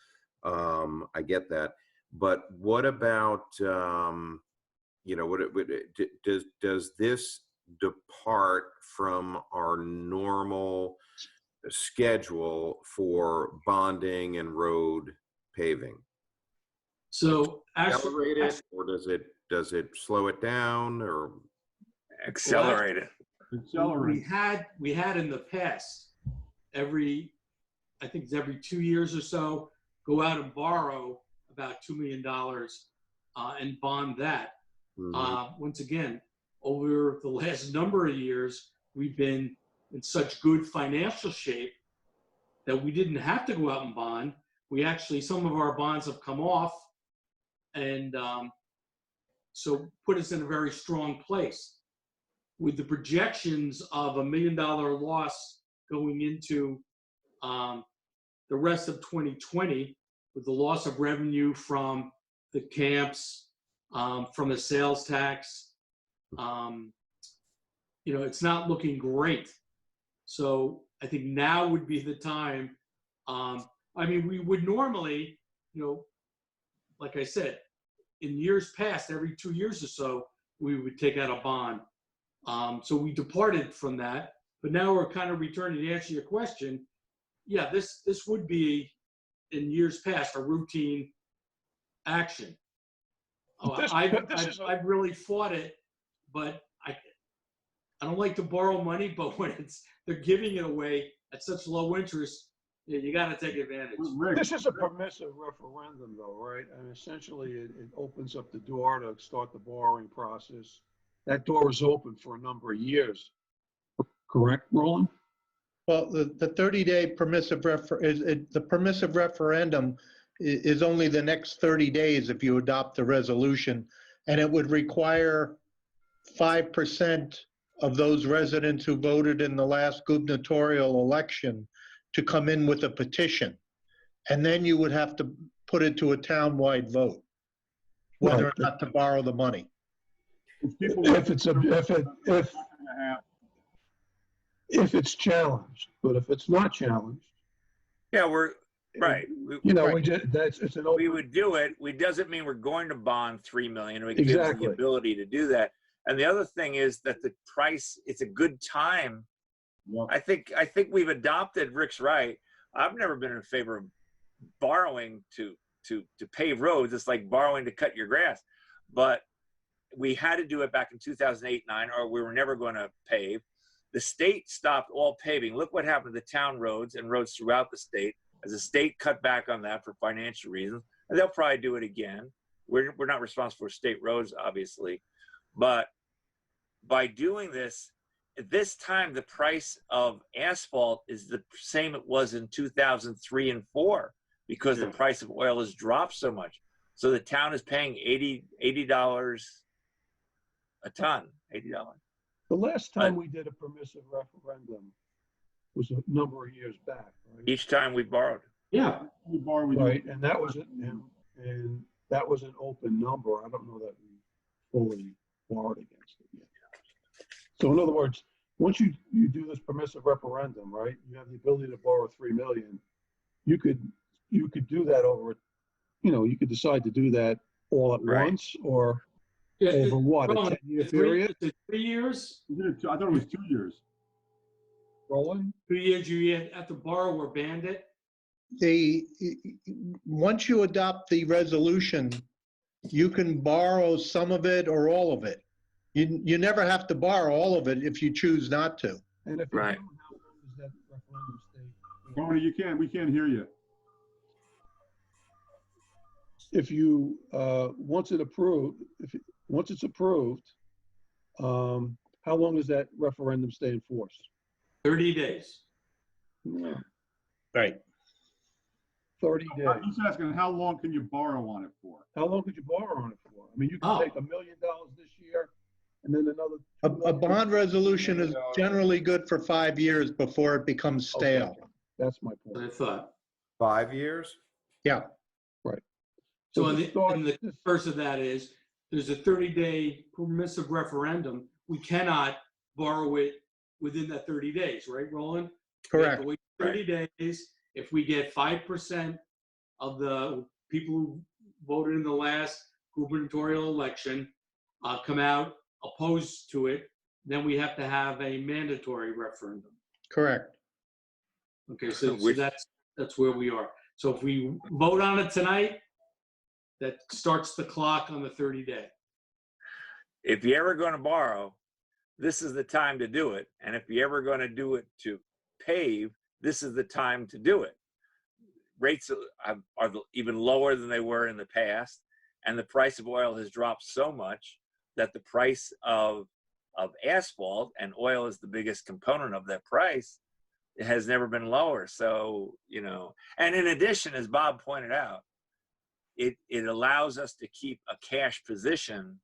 [SPEAKER 10] I get that, but what about does this depart from our normal schedule for bonding and road paving?
[SPEAKER 1] So actually,
[SPEAKER 10] Accelerated, or does it does it slow it down or?
[SPEAKER 2] Accelerate it.
[SPEAKER 4] Accelerate.
[SPEAKER 1] We had in the past, I think it's every 2 years or so, go out and borrow about $2 million and bond that. Once again, over the last number of years, we've been in such good financial shape that we didn't have to go out and bond. We actually, some of our bonds have come off, and so put us in a very strong place. With the projections of $1 million loss going into the rest of 2020, with the loss of revenue from the camps, from the sales tax, it's not looking great. So I think now would be the time. We would normally, like I said, in years past, every 2 years or so, we would take out a bond. So we departed from that, but now we're kind of returning to answer your question. Yeah, this would be, in years past, a routine action. I've really fought it, but I don't like to borrow money, but when they're giving it away at such low interest, you got to take advantage.
[SPEAKER 5] This is a permissive referendum though, right? And essentially it opens up the door to start the borrowing process. That door is open for a number of years. Correct, Roland?
[SPEAKER 6] Well, the 30-day permissive the permissive referendum is only the next 30 days if you adopt the resolution, and it would require 5% of those residents who voted in the last gubernatorial election to come in with a petition. And then you would have to put it to a town-wide vote, whether or not to borrow the money.
[SPEAKER 5] If it's challenged, but if it's not challenged,
[SPEAKER 2] Yeah, we're, right.
[SPEAKER 5] it's an open.
[SPEAKER 2] We would do it. We doesn't mean we're going to bond 3 million. It gives us
[SPEAKER 5] Exactly.
[SPEAKER 2] the ability to do that. And the other thing is that the price, it's a good time.
[SPEAKER 4] Yep.
[SPEAKER 2] I think we've adopted, Rick's right. I've never been in favor of borrowing to pave roads. It's like borrowing to cut your grass. But we had to do it back in 2008, 9, or we were never going to pave. The state stopped all paving. Look what happened to the town roads and roads throughout the state as the state cut back on that for financial reasons. And they'll probably do it again. We're not responsible for state roads, obviously. But by doing this, at this time, the price of asphalt is the same it was in 2003 and 4 because the price of oil has dropped so much. So the town is paying $80 a ton, $80.
[SPEAKER 5] The last time we did a permissive referendum was a number of years back, right?
[SPEAKER 2] Each time we borrowed.
[SPEAKER 1] Yeah.
[SPEAKER 4] We borrow, we
[SPEAKER 5] Right,
[SPEAKER 4] do.
[SPEAKER 5] and that was and that was an open number. I don't know that we fully borrowed against it yet. So in other words, once you do this permissive referendum, right, you have the ability to borrow 3 million. You could do that over, you could decide to do that all at
[SPEAKER 2] Right.
[SPEAKER 5] once or
[SPEAKER 1] Yeah,
[SPEAKER 5] over what, a
[SPEAKER 1] Roland,
[SPEAKER 5] 10-year
[SPEAKER 1] is
[SPEAKER 5] period?
[SPEAKER 1] it 3 years?
[SPEAKER 4] I thought it was 2 years.
[SPEAKER 5] Roland?
[SPEAKER 1] 2 years you have to borrow or band it?
[SPEAKER 6] Once you adopt the resolution, you can borrow some of it or all of it. You never have to borrow all of it if you choose not to.
[SPEAKER 5] And if you
[SPEAKER 2] Right.
[SPEAKER 5] don't, how long does that referendum stay?
[SPEAKER 4] Tony, we can't hear you.
[SPEAKER 5] If you, once it's approved, how long does that referendum stay in force?
[SPEAKER 1] 30 days.
[SPEAKER 5] Yeah,
[SPEAKER 6] Right.
[SPEAKER 5] 30 days.
[SPEAKER 4] He's asking, how long can you borrow on it for?
[SPEAKER 5] How long could you borrow on it for? I mean, you could
[SPEAKER 1] Oh.
[SPEAKER 5] take $1 million this year and then another.
[SPEAKER 6] A bond resolution is generally good for 5 years before it becomes stale.
[SPEAKER 5] Okay, that's my
[SPEAKER 1] I
[SPEAKER 5] point.
[SPEAKER 1] thought.
[SPEAKER 10] 5 years?
[SPEAKER 6] Yeah.
[SPEAKER 1] So
[SPEAKER 5] to
[SPEAKER 1] in
[SPEAKER 5] start
[SPEAKER 1] the
[SPEAKER 5] this-
[SPEAKER 1] first of that is, there's a 30-day permissive referendum. We cannot borrow it within that 30 days, right, Roland? We have
[SPEAKER 6] Correct.
[SPEAKER 1] to wait 30 days. If we get 5% of the people who voted in the last gubernatorial election come out opposed to it, then we have to have a mandatory referendum.
[SPEAKER 6] Correct.
[SPEAKER 1] Okay, so
[SPEAKER 2] Which-
[SPEAKER 1] that's where we are. So if we vote on it tonight, that starts the clock on the 30-day.
[SPEAKER 2] if you're ever going to borrow, this is the time to do it. And if you're ever going to do it to pave, this is the time to do it. Rates are even lower than they were in the past. And the price of oil has dropped so much that the price of asphalt, and oil is the biggest component of that price, it has never been lower. So, you know, and in addition, as Bob pointed out, it allows us to keep a cash position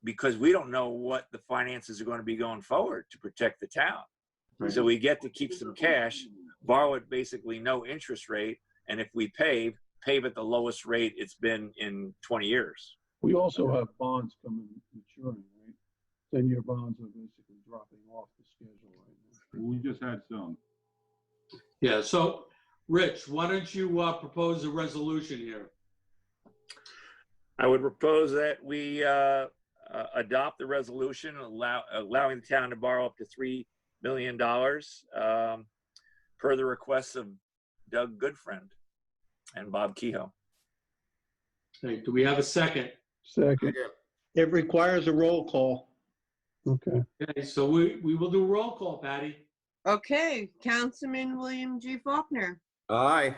[SPEAKER 2] because we don't know what the finances are going to be going forward to protect the town.
[SPEAKER 1] Right.
[SPEAKER 2] So we get to keep some cash, borrow at basically no interest rate, and if we pave at the lowest rate it's been in 20 years.
[SPEAKER 5] We also have bonds coming maturing, right? 10-year bonds are basically dropping off the schedule right now.
[SPEAKER 4] We just had some.
[SPEAKER 1] Yeah, so, Rich, why don't you propose a resolution here?
[SPEAKER 2] I would propose that we adopt the resolution allowing the town to borrow up to $3 million per the requests of Doug Goodfriend and Bob Kehoe.
[SPEAKER 1] Okay, do we have a second?
[SPEAKER 5] Second,
[SPEAKER 6] It requires a roll call.
[SPEAKER 5] okay.
[SPEAKER 1] Okay, so we will do a roll call, Patty.
[SPEAKER 3] Okay, Councilman William G. Faulkner,
[SPEAKER 10] Aye.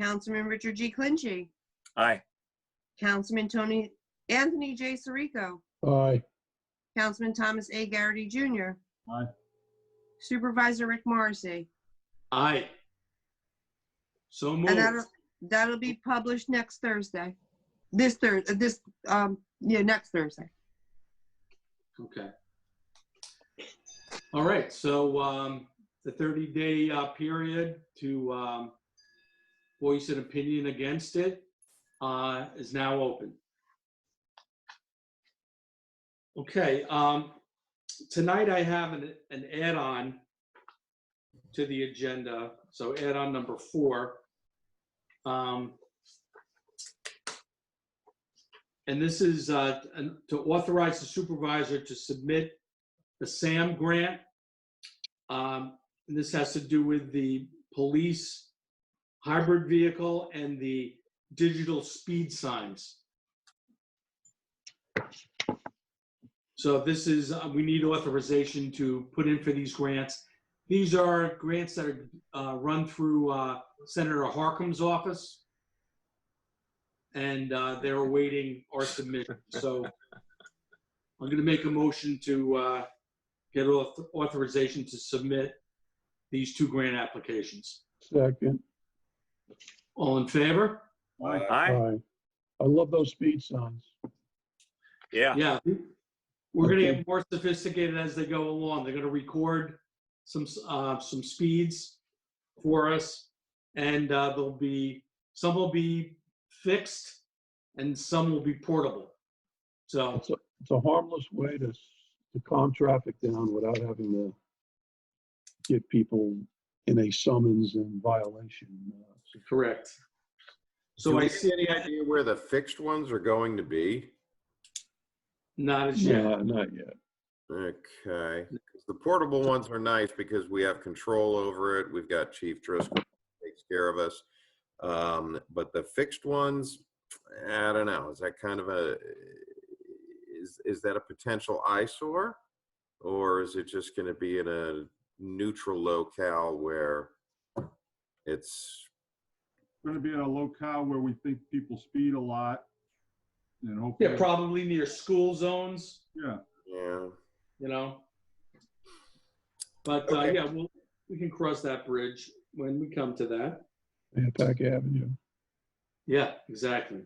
[SPEAKER 3] Councilman Richard G. Clinchie,
[SPEAKER 2] Aye.
[SPEAKER 3] Councilman Anthony J. Sirico,
[SPEAKER 5] Aye,
[SPEAKER 3] Councilman Thomas A. Garrity Jr.,
[SPEAKER 4] Aye.
[SPEAKER 3] Supervisor Rick Morrissey.
[SPEAKER 1] Aye. So moved.
[SPEAKER 3] And that'll be published next Thursday. Next Thursday.
[SPEAKER 1] Okay. All right, so the 30-day period to voice an opinion against it is now open. Okay, tonight I have an add-on to the agenda, so add-on number 4. And this is to authorize the supervisor to submit the SAM grant. And this has to do with the police hybrid vehicle and the digital speed signs. So this is, we need authorization to put in for these grants. These are grants that are run through Senator Harkin's office. And they're awaiting our submission. So I'm going to make a motion to get authorization to submit these 2 grant applications.
[SPEAKER 5] second,
[SPEAKER 1] All in favor?
[SPEAKER 2] Aye.
[SPEAKER 5] aye. I love those speed signs.
[SPEAKER 2] Yeah.
[SPEAKER 1] Yeah. We're going to get more sophisticated as they go along. They're going to record some speeds for us, and some will be fixed and some will be portable. So
[SPEAKER 5] It's a harmless way to calm traffic down without having to get people in a summons and violation.
[SPEAKER 1] correct.
[SPEAKER 10] So
[SPEAKER 1] So
[SPEAKER 10] do
[SPEAKER 1] I
[SPEAKER 10] we
[SPEAKER 1] see
[SPEAKER 10] have any idea where the fixed ones are going to be?
[SPEAKER 1] not as yet.
[SPEAKER 5] Not yet.
[SPEAKER 10] Okay. 'Cause the portable ones are nice because we have control over it. We've got Chief Driscoll who takes care of us. But the fixed ones, I don't know. Is that kind of is that a potential eyesore? Or is it just going to be in a neutral locale where it's
[SPEAKER 4] Going to be in a locale where we think people speed a lot. And hopefully,
[SPEAKER 1] Yeah, probably near school zones,
[SPEAKER 4] yeah.
[SPEAKER 10] yeah.
[SPEAKER 1] you know. But
[SPEAKER 10] Okay.
[SPEAKER 1] yeah, we can cross that bridge when we come to that.
[SPEAKER 5] Pack Avenue.
[SPEAKER 1] Yeah, exactly.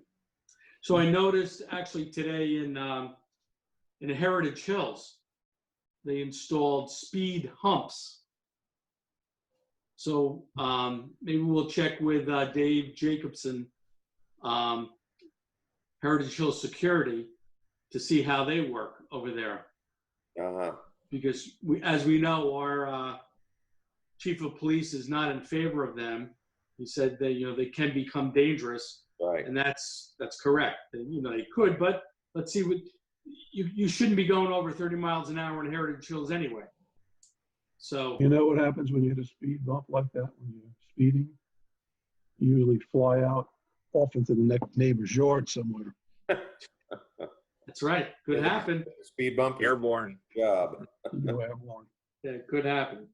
[SPEAKER 1] So I noticed actually today in Heritage Hills, they installed speed humps. So maybe we'll check with Dave Jacobson, Heritage Hills Security, to see how they work over there.
[SPEAKER 10] Uh-huh.
[SPEAKER 1] Because as we know, our chief of police is not in favor of them. He said that, they can become dangerous,
[SPEAKER 10] Right.
[SPEAKER 1] and that's correct. And, they could, but let's see what, you shouldn't be going over 30 miles an hour in Heritage Hills anyway. So,
[SPEAKER 5] You know what happens when you hit a speed bump like that, when you're speeding? You usually fly out off into the next neighbor's yard somewhere.
[SPEAKER 1] That's right. Could happen.
[SPEAKER 10] Speed bump.
[SPEAKER 2] Airborne.
[SPEAKER 10] Job.
[SPEAKER 5] You have one.
[SPEAKER 1] Yeah, it could happen.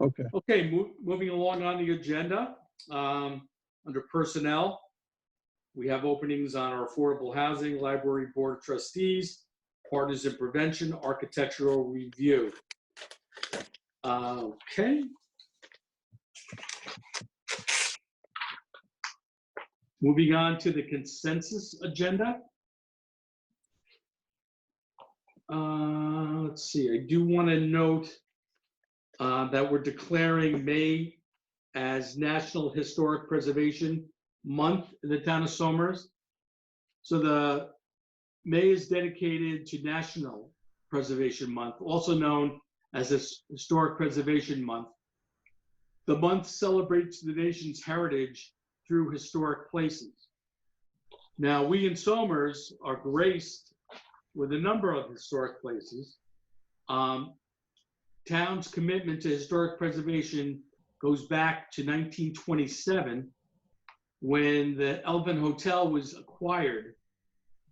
[SPEAKER 5] Okay.
[SPEAKER 1] Okay, moving along on the agenda, under personnel, we have openings on our affordable housing, library board of trustees, partners in prevention, architectural review. Okay. Moving on to the consensus agenda. Let's see, I do want to note that we're declaring May as National Historic Preservation Month in the town of Somers. So the May is dedicated to National Preservation Month, also known as Historic Preservation Month. The month celebrates the nation's heritage through historic places. Now, we in Somers are graced with a number of historic places. Town's commitment to historic preservation goes back to 1927, when the Elephant Hotel was acquired.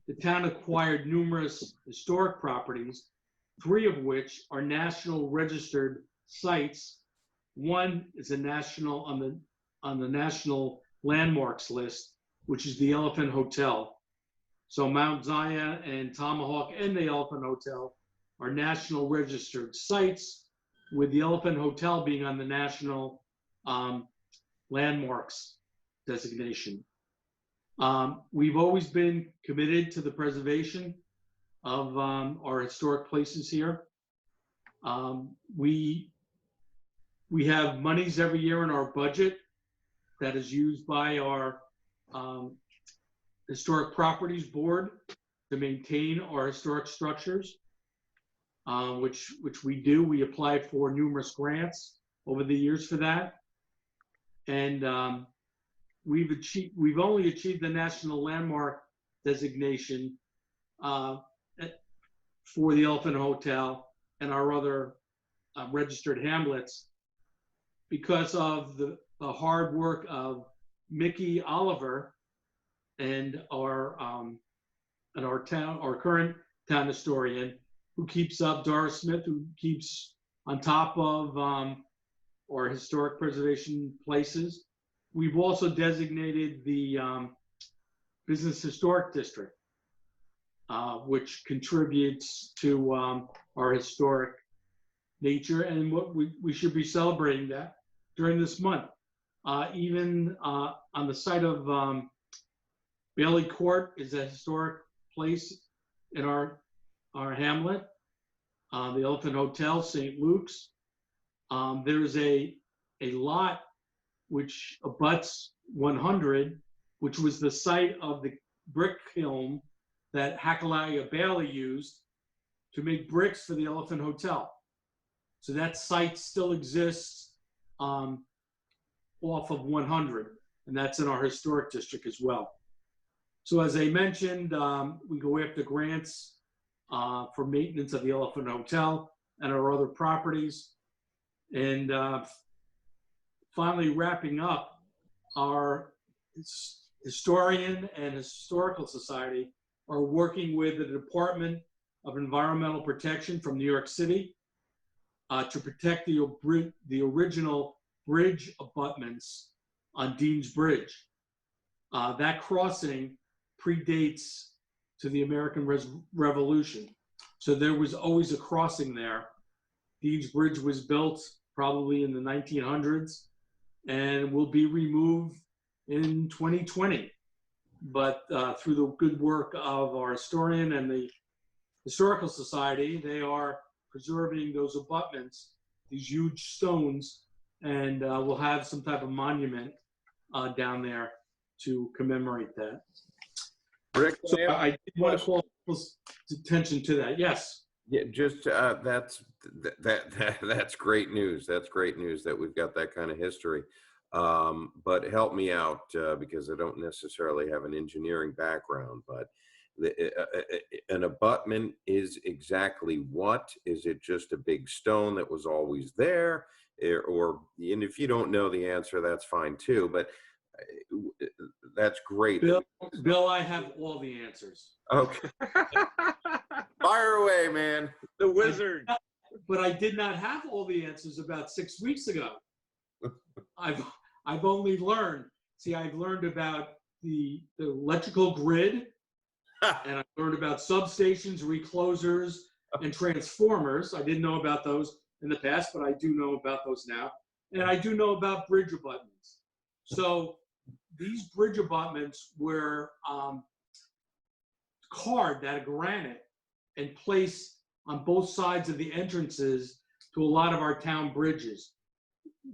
[SPEAKER 1] The town acquired numerous historic properties, 3 of which are national registered sites. One is a national on the national landmarks list, which is the Elephant Hotel. So Mount Zion and Tomahawk and the Elephant Hotel are national registered sites, with the Elephant Hotel being on the national landmarks designation. We've always been committed to the preservation of our historic places here. We have monies every year in our budget that is used by our Historic Properties Board to maintain our historic structures, which we do. We applied for numerous grants over the years for that. And we've only achieved the National Landmark designation for the Elephant Hotel and our other registered hamlets because of the hard work of Mickey Oliver and our current town historian, who keeps up, Doris Smith, who keeps on top of our historic preservation places. We've also designated the Business Historic District, which contributes to our historic nature, and what we should be celebrating that during this month. Even on the site of Bailey Court is a historic place in our hamlet. The Elephant Hotel, St. Luke's. There's a lot which abuts 100, which was the site of the brick kiln that Hackalaya Bailey used to make bricks for the Elephant Hotel. So that site still exists off of 100, and that's in our historic district as well. So as I mentioned, we go after grants for maintenance of the Elephant Hotel and our other properties. And finally, wrapping up, our historian and historical society are working with the Department of Environmental Protection from New York City to protect the original bridge abutments on Dean's Bridge. That crossing predates to the American Revolution. So there was always a crossing there. Dean's Bridge was built probably in the 1900s and will be removed in 2020. But through the good work of our historian and the Historical Society, they are preserving those abutments, these huge stones, and we'll have some type of monument down there to commemorate that.
[SPEAKER 10] Rick,
[SPEAKER 1] So I did want to call people's attention to that. Yes.
[SPEAKER 10] yeah, just that's great news. That's great news that we've got that kind of history. But help me out because I don't necessarily have an engineering background. But an abutment is exactly what? Is it just a big stone that was always there? Or, and if you don't know the answer, that's fine too. But that's great.
[SPEAKER 1] Bill, I have all the answers.
[SPEAKER 10] Okay. Fire away, man.
[SPEAKER 2] The wizard.
[SPEAKER 1] But I did not have all the answers about 6 weeks ago. I've only learned. See, I've learned about the electrical grid, and I've learned about substations, reclosers, and transformers. I didn't know about those in the past, but I do know about those now. And I do know about bridge abutments. So these bridge abutments were carved out of granite and placed on both sides of the entrances to a lot of our town bridges.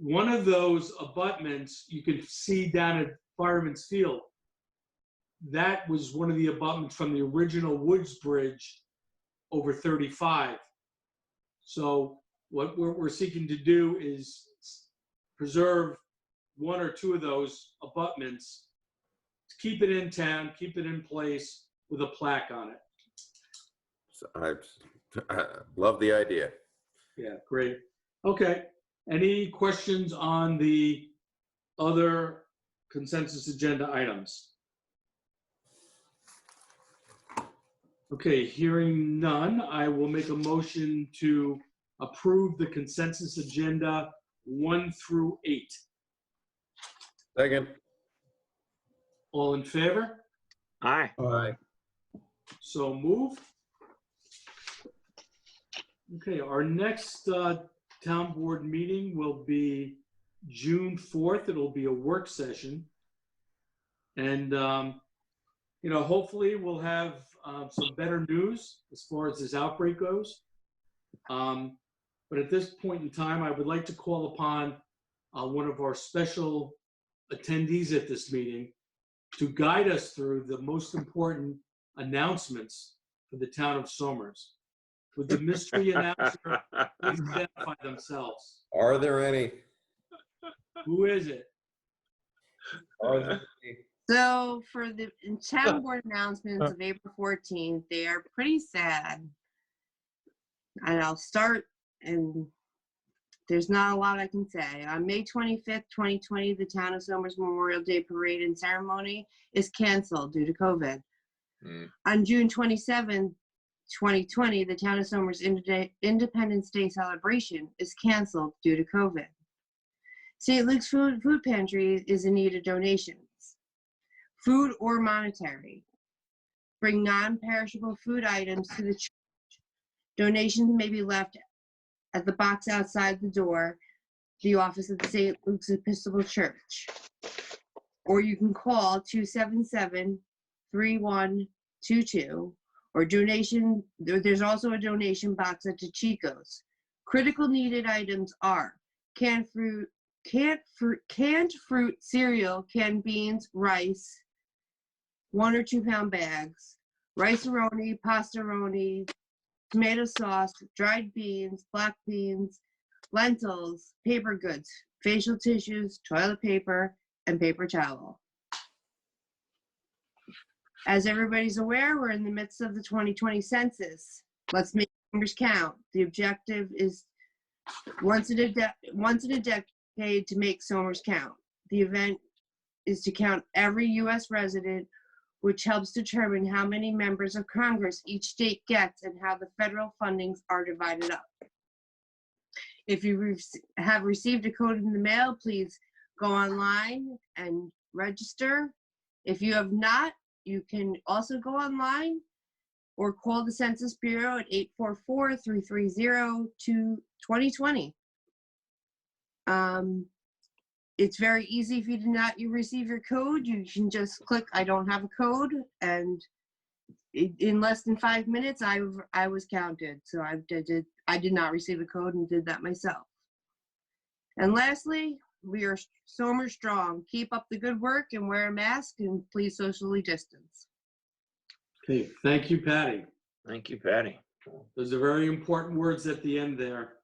[SPEAKER 1] One of those abutments you can see down at Fireman's Field. That was one of the abutments from the original Woods Bridge over 35. So what we're seeking to do is preserve one or two of those abutments, keep it in town, keep it in place with a plaque on it.
[SPEAKER 10] So I love the idea.
[SPEAKER 1] Yeah, great. Okay, any questions on the other consensus agenda items? Okay, hearing none, I will make a motion to approve the consensus agenda 1 through 8.
[SPEAKER 10] Second.
[SPEAKER 1] All in favor?
[SPEAKER 2] Aye.
[SPEAKER 10] Aye.
[SPEAKER 1] So moved. Okay, our next town board meeting will be June 4th. It'll be a work session. And, you know, hopefully we'll have some better news as far as this outbreak goes. But at this point in time, I would like to call upon one of our special attendees at this meeting to guide us through the most important announcements for the town of Somers. Would the mystery announcer please identify themselves?
[SPEAKER 10] Are there any?
[SPEAKER 1] Who is it?
[SPEAKER 10] Are there any?
[SPEAKER 3] So for the town board announcements of April 14th, they are pretty sad. And I'll start, and there's not a lot I can say. On May 25th, 2020, the Town of Somers Memorial Day Parade and Ceremony is canceled due to COVID. On June 27th, 2020, the Town of Somers Independence Day celebration is canceled due to COVID. St. Luke's Food Pantry is in need of donations, food or monetary. Bring non-perishable food items to the church. Donations may be left at the box outside the door, the office of the St. Luke's Episcopal Church. Or you can call 277-3122, or donation, there's also a donation box at Chico's. Critical needed items are canned fruit, cereal, canned beans, rice, 1 or 2 pound bags, rice-a-roni, pasta-roni, tomato sauce, dried beans, black beans, lentils, paper goods, facial tissues, toilet paper, and paper towel. As everybody's aware, we're in the midst of the 2020 census. Let's make numbers count. The objective is once in a decade to make Somers count. The event is to count every U.S. resident, which helps determine how many members of Congress each state gets and how the federal fundings are divided up. If you have received a code in the mail, please go online and register. If you have not, you can also go online or call the Census Bureau at 844-330-2020. It's very easy. If you did not receive your code, you can just click I don't have a code, and in less than 5 minutes I was counted. So I did not receive a code and did that myself. And lastly, we are Somers strong. Keep up the good work and wear a mask and please socially distance.
[SPEAKER 1] Okay, thank you, Patty.
[SPEAKER 2] Thank you, Patty.
[SPEAKER 1] Those are very important words at the end there.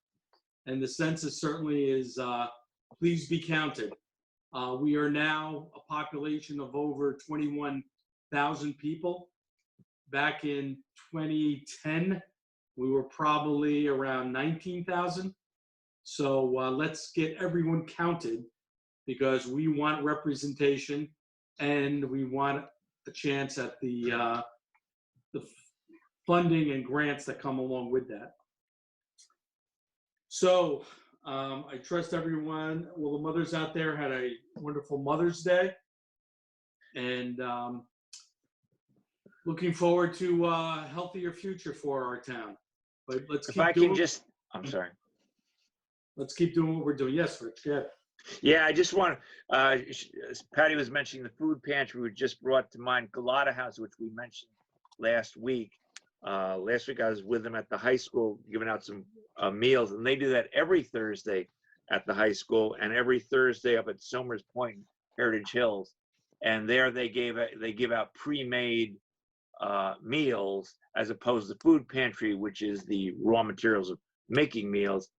[SPEAKER 1] And the census certainly is, please be counted. We are now a population of over 21,000 people. Back in 2010, we were probably around 19,000. So let's get everyone counted because we want representation and we want a chance at the funding and grants that come along with that. So I trust everyone, well, the mothers out there had a wonderful Mother's Day. And looking forward to a healthier future for our town. But let's
[SPEAKER 2] If I
[SPEAKER 1] keep
[SPEAKER 2] can
[SPEAKER 1] doing,
[SPEAKER 2] just, I'm sorry.
[SPEAKER 1] let's keep doing what we're doing. Yes, Rich, go ahead.
[SPEAKER 2] Yeah, I just want to, Patty was mentioning the food pantry, which just brought to mind Galata House, which we mentioned last week. Last week I was with them at the high school giving out some meals, and they do that every Thursday at the high school and every Thursday up at Somers Point, Heritage Hills. And there they give out pre-made meals as opposed to food pantry, which is the raw materials of making meals.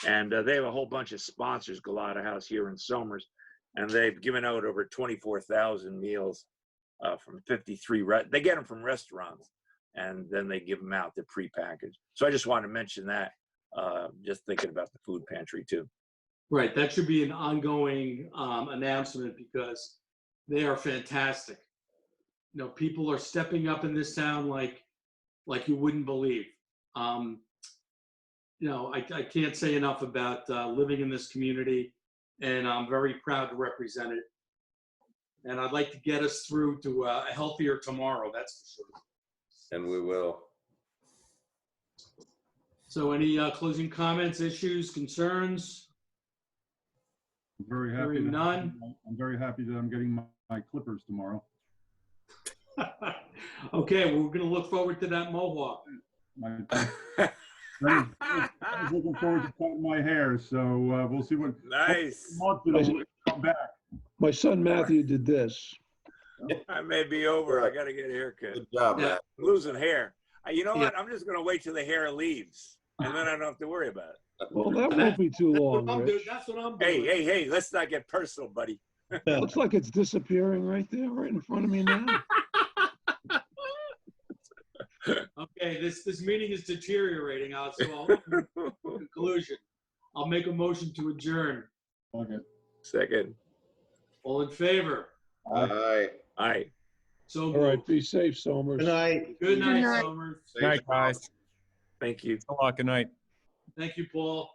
[SPEAKER 2] And they have a whole bunch of sponsors, Galata House here in Somers, and they've given out over 24,000 meals from 53. They get them from restaurants, and then they give them out. They're prepackaged. So I just wanted to mention that, just thinking about the food pantry too.
[SPEAKER 1] Right, that should be an ongoing announcement because they are fantastic. You know, people are stepping up in this town like you wouldn't believe. You know, I can't say enough about living in this community, and I'm very proud to represent it. And I'd like to get us through to a healthier tomorrow, that's for sure.
[SPEAKER 10] And we will.
[SPEAKER 1] So any closing comments, issues, concerns?
[SPEAKER 4] I'm very happy.
[SPEAKER 1] Hearing none.
[SPEAKER 4] I'm very happy that I'm getting my clippers tomorrow.
[SPEAKER 1] Okay, well, we're gonna look forward to that mohawk.
[SPEAKER 4] I was looking forward to cutting my hair, so we'll see what.
[SPEAKER 2] Nice.
[SPEAKER 4] Month it'll come back.
[SPEAKER 5] My son Matthew did this.
[SPEAKER 2] I may be over. I got to get a haircut.
[SPEAKER 10] Good job,
[SPEAKER 1] Yeah.
[SPEAKER 10] Matt.
[SPEAKER 2] I'm losing hair. You know
[SPEAKER 1] Yeah.
[SPEAKER 2] what? I'm just going to wait till the hair leaves, and then I don't have to worry about it.
[SPEAKER 5] Well, that won't be too long, Rich.
[SPEAKER 1] That's what I'm
[SPEAKER 2] Hey,
[SPEAKER 1] doing.
[SPEAKER 2] hey, hey, let's not get personal, buddy.
[SPEAKER 5] Looks like it's disappearing right there, right in front of me now.
[SPEAKER 1] Okay, this meeting is deteriorating, so I'll conclusion. I'll make a motion to adjourn.
[SPEAKER 4] Okay.
[SPEAKER 2] Second.
[SPEAKER 1] All in favor?
[SPEAKER 10] Aye.
[SPEAKER 2] All right.
[SPEAKER 1] So
[SPEAKER 5] All right,
[SPEAKER 1] moved.
[SPEAKER 5] be safe, Somers.
[SPEAKER 6] Good night.
[SPEAKER 1] Good night,
[SPEAKER 3] Good night.
[SPEAKER 1] Somers.
[SPEAKER 9] Good night, guys.
[SPEAKER 2] Thank you.
[SPEAKER 9] Good luck. Good night.
[SPEAKER 1] Thank you, Paul.